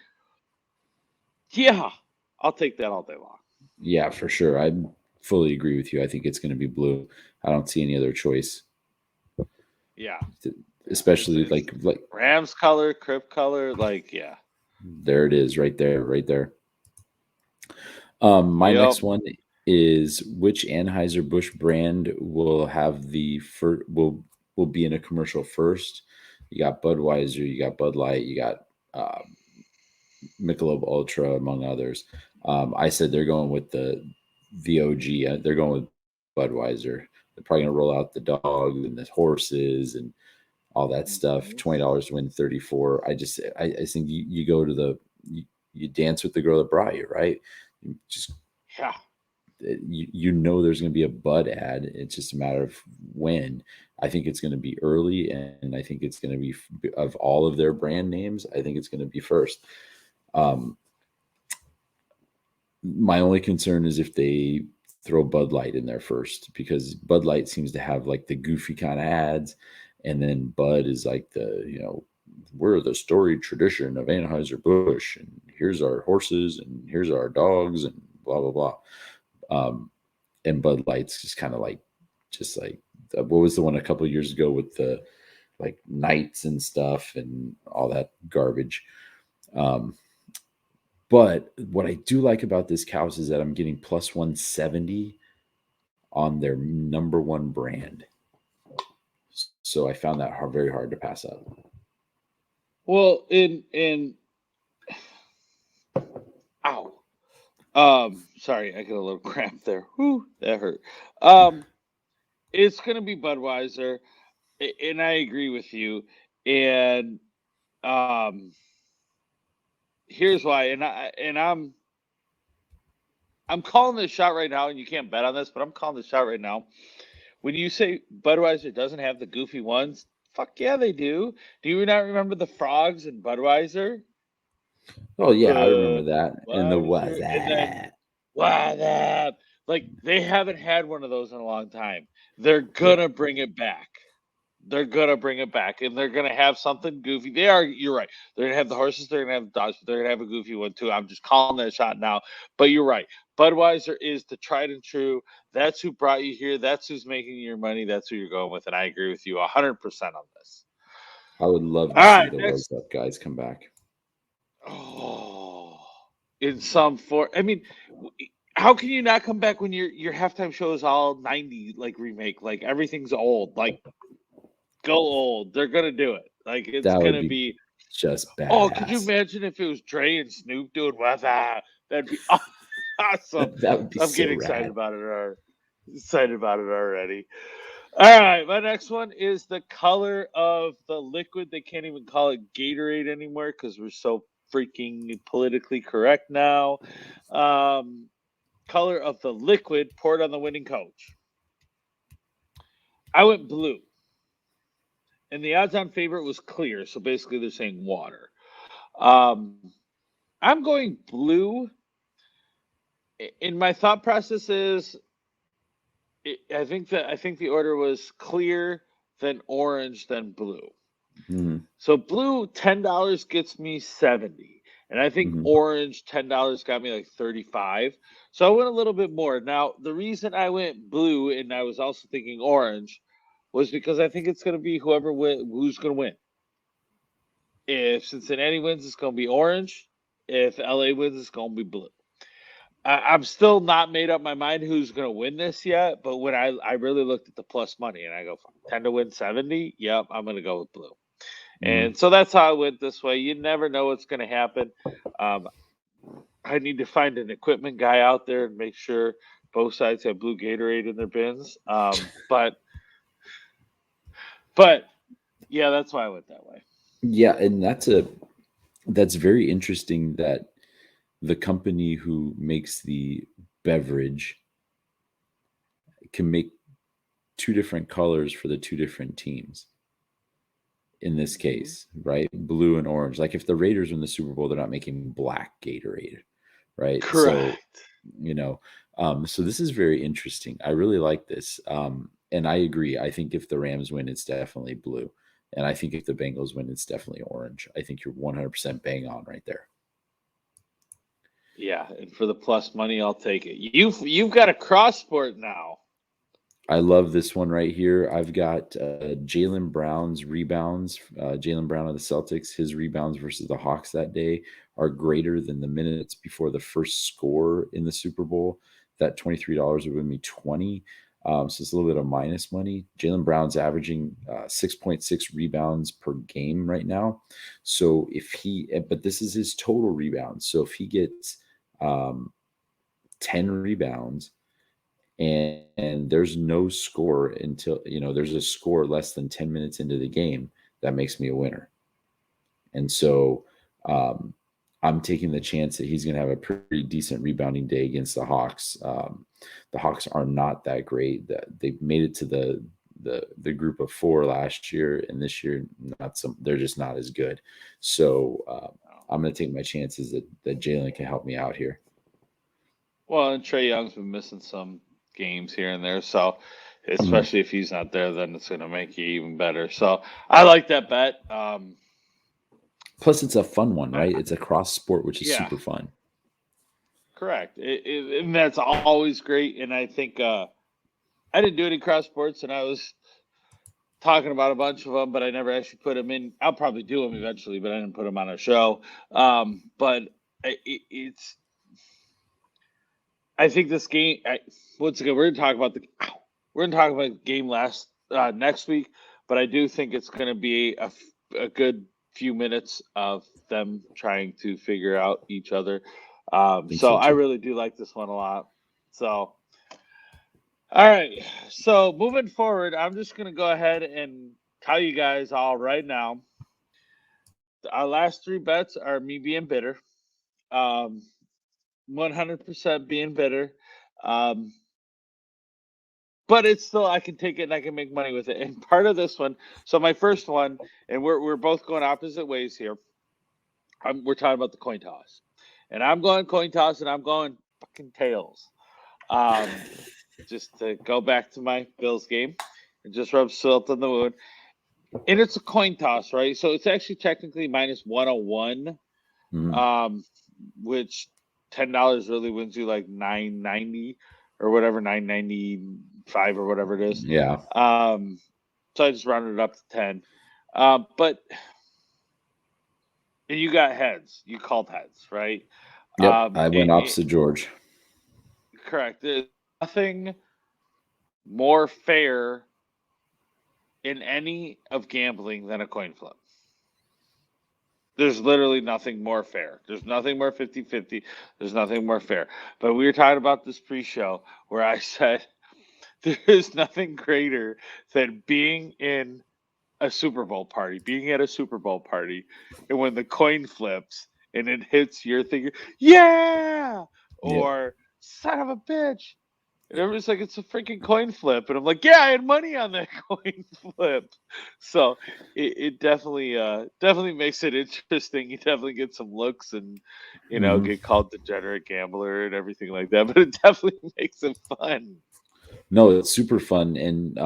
S1: yeah, I'll take that all day long.
S2: Yeah, for sure. I fully agree with you. I think it's going to be blue. I don't see any other choice,
S1: Yeah,
S2: Th-
S1: yeah.
S2: especially
S1: It's
S2: like
S1: Rams color, Crip color. Like, yeah.
S2: there it is, right there, right there. My
S1: Yep.
S2: next one is which Anheuser-Busch brand will have the will be in a commercial first. You got Budweiser, you got Bud Light, you got uh, Michelob Ultra, among others. I said they're going with the OG. They're going with Budweiser. They're probably going to roll out the dogs and the horses and all that stuff.
S1: Mhm.
S2: $20 to win 34. I think you go to you dance with the girl that brought you, right? You just
S1: Yeah.
S2: there's going to be a Bud ad. It's just a matter of when. I think it's going to be early, and I think it's going to be of all of their brand names. I think it's going to be first. Um, my only concern is if they throw Bud Light in there first, because Bud Light seems to have like the goofy kind of ads, and then Bud is like we're the storied tradition of Anheuser-Busch, and here's our horses, and here's our dogs, and blah blah blah. And Bud Light's just kind of like, what was the one a couple of years ago with the like knights and stuff and all that garbage. Um, but what I do like about this Cows is that I'm getting plus 170 on their number one brand. So I found that very hard to pass up.
S1: Well, in ow. Sorry, I got a little cramp there. Whew, that hurt. Um, it's gonna be Budweiser, and I agree with you. And um, here's why, I'm calling this shot right now, and you can't bet on this, but I'm calling this shot right now. When you say Budweiser doesn't have the goofy ones, fuck yeah, they do. Do you not remember the frogs in Budweiser?
S2: Oh yeah, I remember that. And the what
S1: Budweiser, and then
S2: that?
S1: wow, that like they haven't had one of those in a long time. They're
S2: Yep.
S1: gonna bring it back. They're gonna bring it back, and they're gonna have something goofy. They are. You're right. They're gonna have the horses. They're gonna have the dogs. But they're gonna have a goofy one too. I'm just calling that shot now. But you're right. Budweiser is the tried and true. That's who brought you here. That's who's making your money. That's who you're going with. And I agree with you 100% on this.
S2: I would love to
S1: All
S2: see
S1: right,
S2: the What's
S1: next.
S2: Up guys come back.
S1: Oh, in some form. I mean, how can you not come back when your halftime show is all 90 like remake? Like everything's old. Like go old. They're gonna do it. Like it's
S2: That would
S1: gonna
S2: be
S1: be.
S2: just
S1: Oh, could you
S2: badass.
S1: imagine if it was Dre and Snoop doing with that? That'd be awesome.
S2: That would be
S1: I'm
S2: so
S1: getting excited
S2: rad.
S1: about it. Excited about it already. All right, my next one is the color of the liquid. They can't even call it Gatorade anymore because we're so freaking politically correct now. Um, color of the liquid poured on the winning coach. I went blue, and the odds-on favorite was clear. So basically, they're saying water. Um, I'm going blue. In my thought process is, I think the order was clear, then orange, then blue.
S2: Mhm,
S1: So blue $10 gets me 70, and I think
S2: mhm,
S1: orange $10 got me like 35. So I went a little bit more. Now the reason I went blue and I was also thinking orange was because I think it's going to be who's going to win. If Cincinnati wins, it's going to be orange. If LA wins, it's going to be blue. I'm still not made up my mind who's going to win this yet, but when I really looked at the plus money and I go 10 to win 70, yep, I'm going to go with blue.
S2: mhm.
S1: And so that's how I went this way. You never know what's going to happen. Um, I need to find an equipment guy out there and make sure both sides have blue Gatorade in their bins. But yeah, that's why I went that way.
S2: Yeah, and that's very interesting that the company who makes the beverage can make two different colors for the two different teams in this
S1: Mhm.
S2: case, right? Blue and orange. Like if the Raiders win the Super Bowl, they're not making black Gatorade, right? So,
S1: Correct.
S2: you know, so this is very interesting. I really like this. And I agree. I think if the Rams win, it's definitely blue. And I think if the Bengals win, it's definitely orange. I think you're 100% bang on right there.
S1: Yeah, and for the plus money, I'll take it. You've got a cross sport now.
S2: I love this one right here. I've got Jalen Brown's rebounds. Jalen Brown of the Celtics, his rebounds versus the Hawks that day are greater than the minutes before the first score in the Super Bowl. That $23 would win me 20. So it's a little bit of minus money. Jalen Brown's averaging 6.6 rebounds per game right now. So but this is his total rebounds. So if he gets um, 10 rebounds, and there's no score until there's a score less than 10 minutes into the game, that makes me a winner. And so um, I'm taking the chance that he's going to have a pretty decent rebounding day against the Hawks. The Hawks are not that great. They made it to the group of four last year, and this year they're just not as good. So I'm going to take my chances that Jalen can help me out here.
S1: Well, and Trey Young's been missing some games here and there, so
S2: Mhm.
S1: especially if he's not there, then it's going to make you even better. So I like that bet.
S2: Plus, it's a fun one,
S1: I,
S2: right? It's a cross sport, which is
S1: yeah,
S2: super fun.
S1: correct. And that's always great. And I think I didn't do any cross sports, and I was talking about a bunch of them, but I never actually put them in. I'll probably do them eventually, but I didn't put them on our show. But it's I think this game. Once again, we're gonna talk about the game next week, but I do think it's gonna be a good few minutes of them trying to figure out each other.
S2: I think
S1: So
S2: so
S1: I
S2: too.
S1: really do like this one a lot. So all right, so moving forward, I'm just gonna go ahead and tell you guys all right now. Our last three bets are me being bitter. 100% being bitter. Um, but it's still, I can take it and I can make money with it. And part of this one, so my first one, and we're both going opposite ways here. We're talking about the coin toss, and I'm going coin toss, and I'm going fucking tails. Um, just to go back to my Bills game and just rub salt on the wound. And it's a coin toss, right? So it's actually technically minus 101, um, which $10 really wins you like 990 or whatever, 995 or whatever it is.
S2: Yeah.
S1: So I just rounded it up to 10. But and you got heads. You called heads, right?
S2: Yep. I went opposite George.
S1: Correct. There's nothing more fair in any of gambling than a coin flip. There's literally nothing more fair. There's nothing more 50-50. There's nothing more fair. But we were talking about this pre-show where I said there is nothing greater than being in a Super Bowl party, being at a Super Bowl party, and when the coin flips and it hits your thing, yeah, or son of a bitch. And everybody's like, it's a freaking coin flip. And I'm like, yeah, I had money on that coin flip. So it definitely makes it interesting. You definitely get some looks and, get called degenerate gambler and everything like that. But it definitely makes it fun.
S2: No, it's super fun. And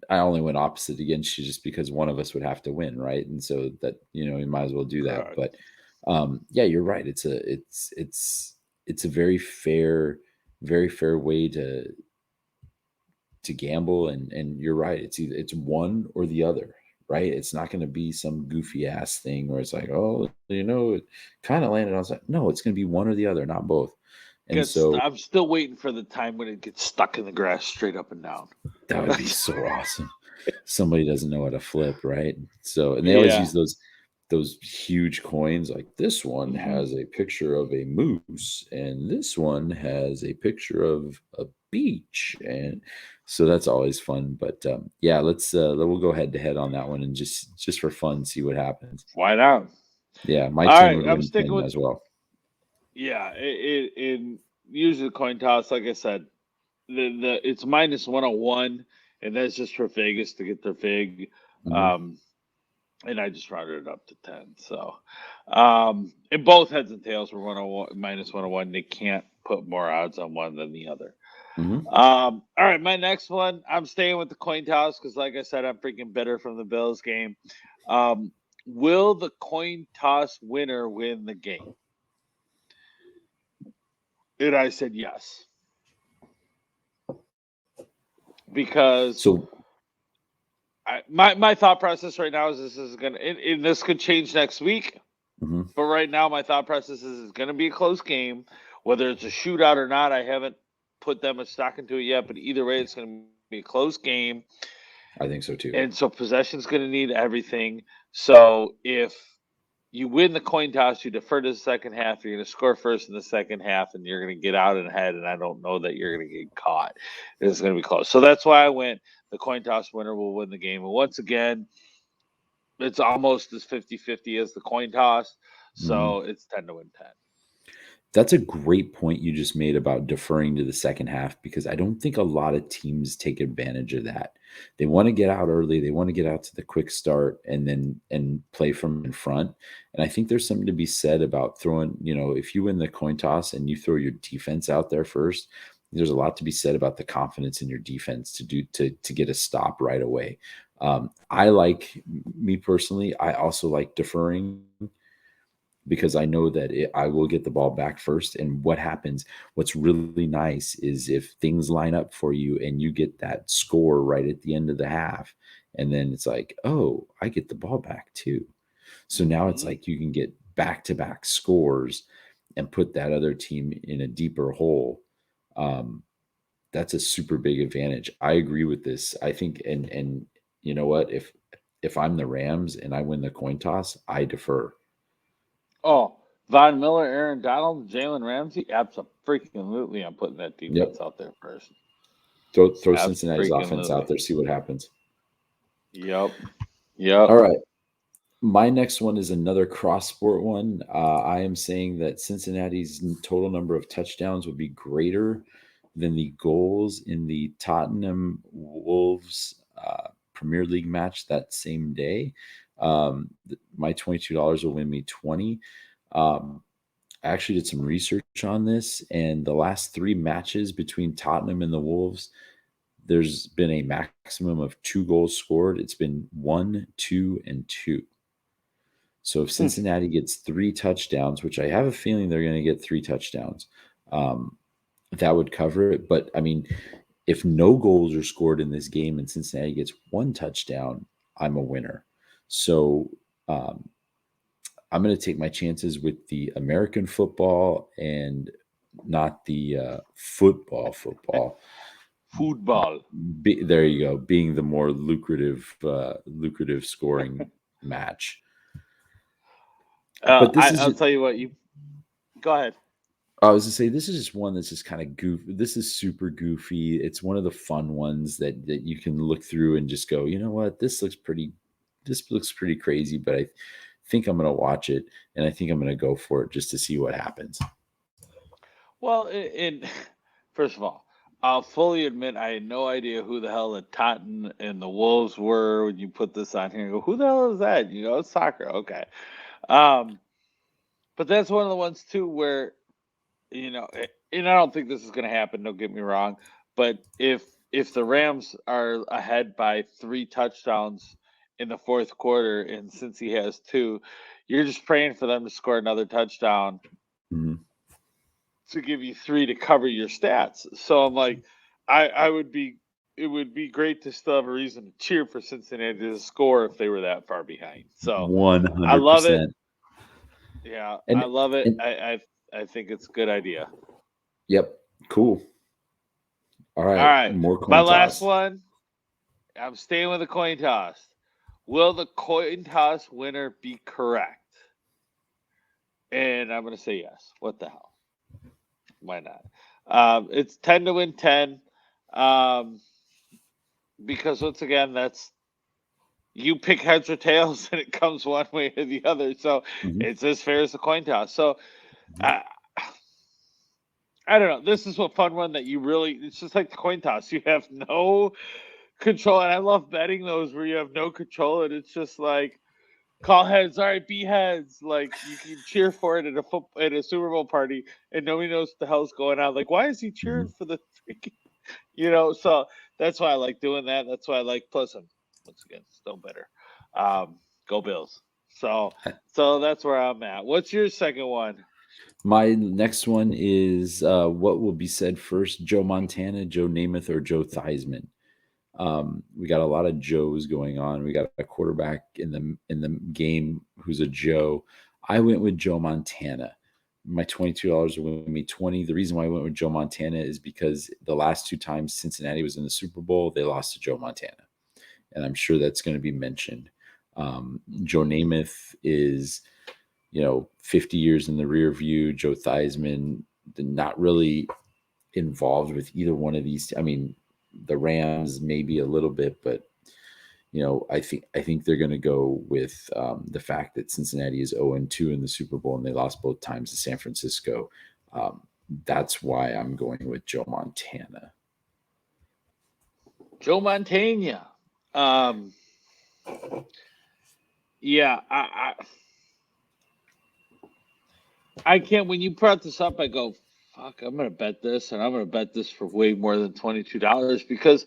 S2: I only went opposite against you just because one of us would have to win, right? And so that, you might as well do that.
S1: Correct.
S2: But yeah, you're right. It's a very fair way to gamble, and you're right. It's one or the other, right? It's not going to be some goofy ass thing where it's like, oh, it kind of landed on side. No, it's going to be one or the other, not both. And so
S1: I'm still waiting for the time when it gets stuck in the grass straight up and down.
S2: that would be so awesome. Somebody doesn't know how to flip, right? So, and they always use those huge coins. Like this one has a picture of a moose, and this one has a picture of a beach, and so that's always fun. But yeah, we'll go head to head on that one, and just for fun, see what happens.
S1: Why not?
S2: Yeah, my
S1: All
S2: 10
S1: right,
S2: would
S1: I'm
S2: win
S1: sticking
S2: 10
S1: with.
S2: as well.
S1: Yeah, in usually the coin toss, like I said, it's minus 101, and that's just for Vegas to get their vig. And I just rounded it up to 10. So, and both heads and tails were 101 minus 101. They can't put more odds on one than the other. All right, my next one, I'm staying with the coin toss because, like I said, I'm freaking bitter from the Bills game. Will the coin toss winner win the game? And I said yes. Because
S2: So
S1: my thought process right now is this is gonna and this could change next week. But right now my thought process is it's gonna be a close game, whether it's a shootout or not. I haven't put that much stock into it yet, but either way, it's gonna be a close game.
S2: I think so too.
S1: And so possession's gonna need everything. So if you win the coin toss, you defer to the second half, you're going to score first in the second half, and you're going to get out and ahead, and I don't know that you're going to get caught. It's going to be close. So that's why I went the coin toss winner will win the game. And once again, it's almost as 50-50 as the coin toss, so it's 10 to win 10.
S2: That's a great point you just made about deferring to the second half, because I don't think a lot of teams take advantage of that. They want to get out early. They want to get out to the quick start and play from in front. And I think there's something to be said about throwing, if you win the coin toss and you throw your defense out there first, there's a lot to be said about the confidence in your defense to get a stop right away. Me personally, I also like deferring, because I know that I will get the ball back first. And what's really nice is if things line up for you and you get that score right at the end of the half, and then it's like, oh, I get the ball back too. So now it's like you can get back-to-back scores and put that other team in a deeper hole. That's a super big advantage. I agree with this. I think, and you know what? If I'm the Rams and I win the coin toss, I defer.
S1: Oh, Von Miller, Aaron Donald, Jalen Ramsey, absolutely. I'm putting that defense out there first.
S2: Throw Cincinnati's offense out there, see what happens.
S1: Yep.
S2: All right. My next one is another cross sport one. I am saying that Cincinnati's total number of touchdowns would be greater than the goals in the Tottenham Wolves Premier League match that same day. My $22 will win me 20. Um, I actually did some research on this, and the last three matches between Tottenham and the Wolves, there's been a maximum of 2 goals scored. It's been 1, 2, and 2. So if Cincinnati gets 3 touchdowns, which I have a feeling they're going to get 3 touchdowns, that would cover it. But I mean, if no goals are scored in this game and Cincinnati gets 1 touchdown, I'm a winner. So I'm going to take my chances with the American football and not the football.
S1: Football.
S2: There you go, being the more lucrative scoring match. But this
S1: I'll tell you what. You go ahead.
S2: I was to say this is just one that's just kind of goofy. This is super goofy. It's one of the fun ones that you can look through and just go, you know what, this looks pretty crazy, but I think I'm going to watch it, and I think I'm going to go for it just to see what happens.
S1: Well, first of all, I'll fully admit I had no idea who the hell the Tottenham and the Wolves were when you put this on here. I go, who the hell is that? You know, it's soccer. Okay. But that's one of the ones too where, you know, and I don't think this is going to happen. Don't get me wrong, but if the Rams are ahead by 3 touchdowns in the fourth quarter, and since he has 2, you're just praying for them to score another touchdown to give you 3 to cover your stats. So I'm like, it would be great to still have a reason to cheer for Cincinnati to score if they were that far behind. So
S2: 100%.
S1: I love it. Yeah,
S2: And,
S1: I love it.
S2: and,
S1: I think it's a good idea.
S2: Yep. Cool. All right.
S1: All right.
S2: More coin
S1: My
S2: toss.
S1: last one, I'm staying with the coin toss. Will the coin toss winner be correct? And I'm going to say yes. What the hell? Why not? It's 10 to win 10. Because once again, that's you pick heads or tails and it comes one way or the other. So it's as fair as the coin toss. So I don't know. This is a fun one that you really, it's just like the coin toss. You have no control. And I love betting those where you have no control. And it's just like, call heads. All right, be heads. Like you can cheer for it at a Super Bowl party and nobody knows what the hell's going on. Like, why is he cheering for the freaking, you know? So that's why I like doing that. That's why I like, plus I'm, once again, still better. Go Bills. So that's where I'm at. What's your second one?
S2: My next one is what will be said first: Joe Montana, Joe Namath, or Joe Theismann. We got a lot of Joes going on. We got a quarterback in the game who's a Joe. I went with Joe Montana. My $22 will win me 20. The reason why I went with Joe Montana is because the last 2 times Cincinnati was in the Super Bowl, they lost to Joe Montana, and I'm sure that's going to be mentioned. Joe Namath is, 50 years in the rear view. Joe Theismann, not really involved with either one of these. I mean, the Rams maybe a little bit, but I think they're going to go with the fact that Cincinnati is 0-2 in the Super Bowl and they lost both times to San Francisco. That's why I'm going with Joe Montana.
S1: Joe Montana. Yeah, I can't. When you brought this up, I go, fuck, I'm going to bet this, and I'm going to bet this for way more than $22 because,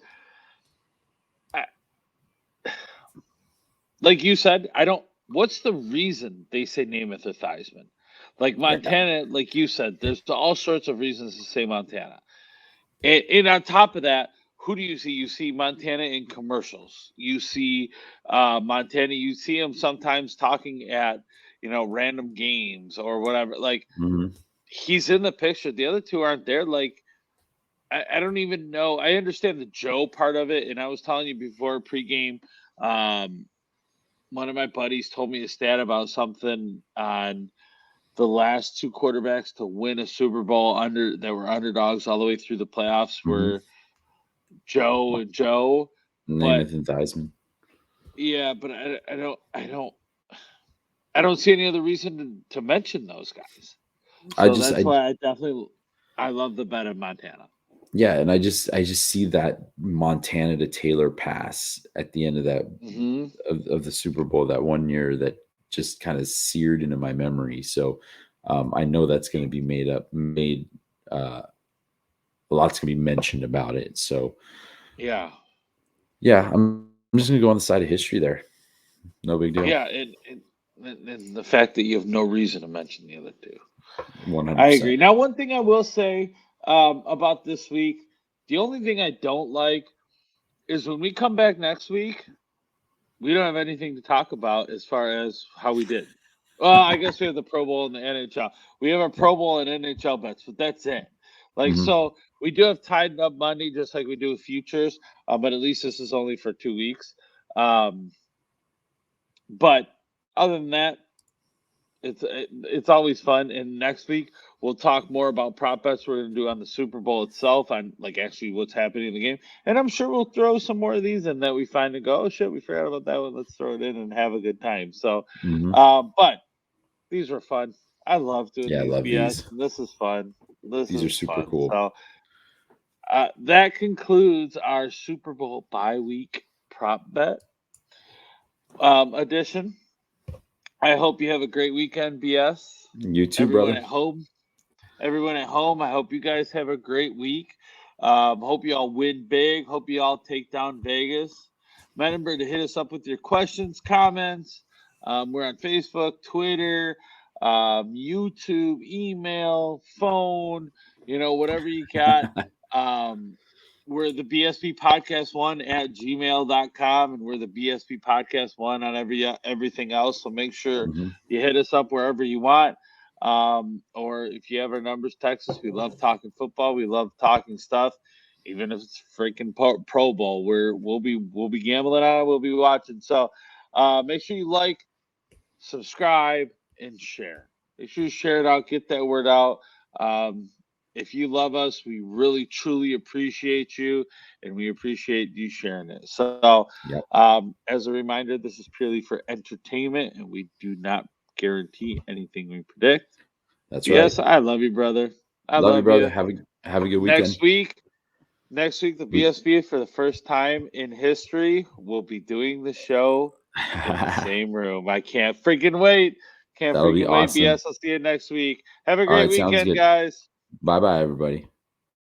S1: like you said, what's the reason they say Namath or Theismann? Like Montana, like you said, there's all sorts of reasons to say Montana. And on top of that, who do you see? You see Montana in commercials. You see Montana. You see him sometimes talking at random games or whatever. Like he's in the picture. The other 2 aren't there. Like I don't even know. I understand the Joe part of it, and I was telling you before pregame. One of my buddies told me a stat about something on the last 2 quarterbacks to win a Super Bowl that were underdogs all the way through the playoffs were Joe and Joe.
S2: Namath and Theismann.
S1: Yeah, but I don't I don't see any other reason to mention those guys.
S2: I
S1: So
S2: just
S1: that's
S2: I
S1: why I love the bet of Montana.
S2: Yeah, and I just see that Montana to Taylor pass at the end of that
S1: Hmm.
S2: of the Super Bowl that one year that just kind of seared into my memory. So I know that's going to be made a lot's going to be mentioned about it. So
S1: Yeah,
S2: yeah, I'm just going to go on the side of history there. No big deal.
S1: yeah, and the fact that you have no reason to mention the other two. I
S2: 100%.
S1: agree. Now, one thing I will say about this week, the only thing I don't like is when we come back next week, we don't have anything to talk about as far as how we did. Well, I guess we have the Pro Bowl and the NHL. We have our
S2: Yeah.
S1: Pro Bowl and NHL bets, but that's it. Like,
S2: Hmm.
S1: so we do have tied up money just like we do with futures, but at least this is only for 2 weeks. Um, but other than that, it's always fun. And next week we'll talk more about prop bets we're going to do on the Super Bowl itself, on like actually what's happening in the game. And I'm sure we'll throw some more of these in that we find and go, oh shit, we forgot about that one. Let's throw it in and have a good time. So,
S2: Hmm.
S1: but these were fun. I love doing
S2: Yeah, I
S1: these
S2: love
S1: BS.
S2: these.
S1: This is fun. This
S2: These are
S1: is
S2: super
S1: fun.
S2: cool.
S1: So that concludes our Super Bowl bye week prop bet edition. I hope you have a great weekend, BS.
S2: You too,
S1: Everyone
S2: brother.
S1: at home. Everyone at home, I hope you guys have a great week. Hope you all win big. Hope you all take down Vegas. Remember to hit us up with your questions, comments. We're on Facebook, Twitter, YouTube, email, phone, whatever you got. Um, we're the BSB Podcast 1 at gmail.com, and we're the BSB Podcast 1 on everything else. So make sure
S2: Hmm.
S1: you hit us up wherever you want. Or if you have our numbers, text us. We love talking football. We love talking stuff, even if it's freaking Pro Bowl. We'll be gambling on it. We'll be watching. So make sure you like, subscribe, and share. Make sure you share it out. Get that word out. Um, if you love us, we really truly appreciate you, and we appreciate you sharing it. So,
S2: Yep.
S1: as a reminder, this is purely for entertainment, and we do not guarantee anything we predict.
S2: That's right.
S1: Yes, I love you, brother. I
S2: Love you,
S1: love
S2: brother.
S1: you.
S2: Have a good weekend.
S1: Next week, the
S2: We
S1: BSB for the first time in history will be doing the show in the same room. I can't freaking wait. Can't
S2: That'll be
S1: freaking wait.
S2: awesome.
S1: BS, I'll see you next week. Have a
S2: All
S1: great
S2: right, sounds
S1: weekend,
S2: good.
S1: guys.
S2: Bye bye, everybody.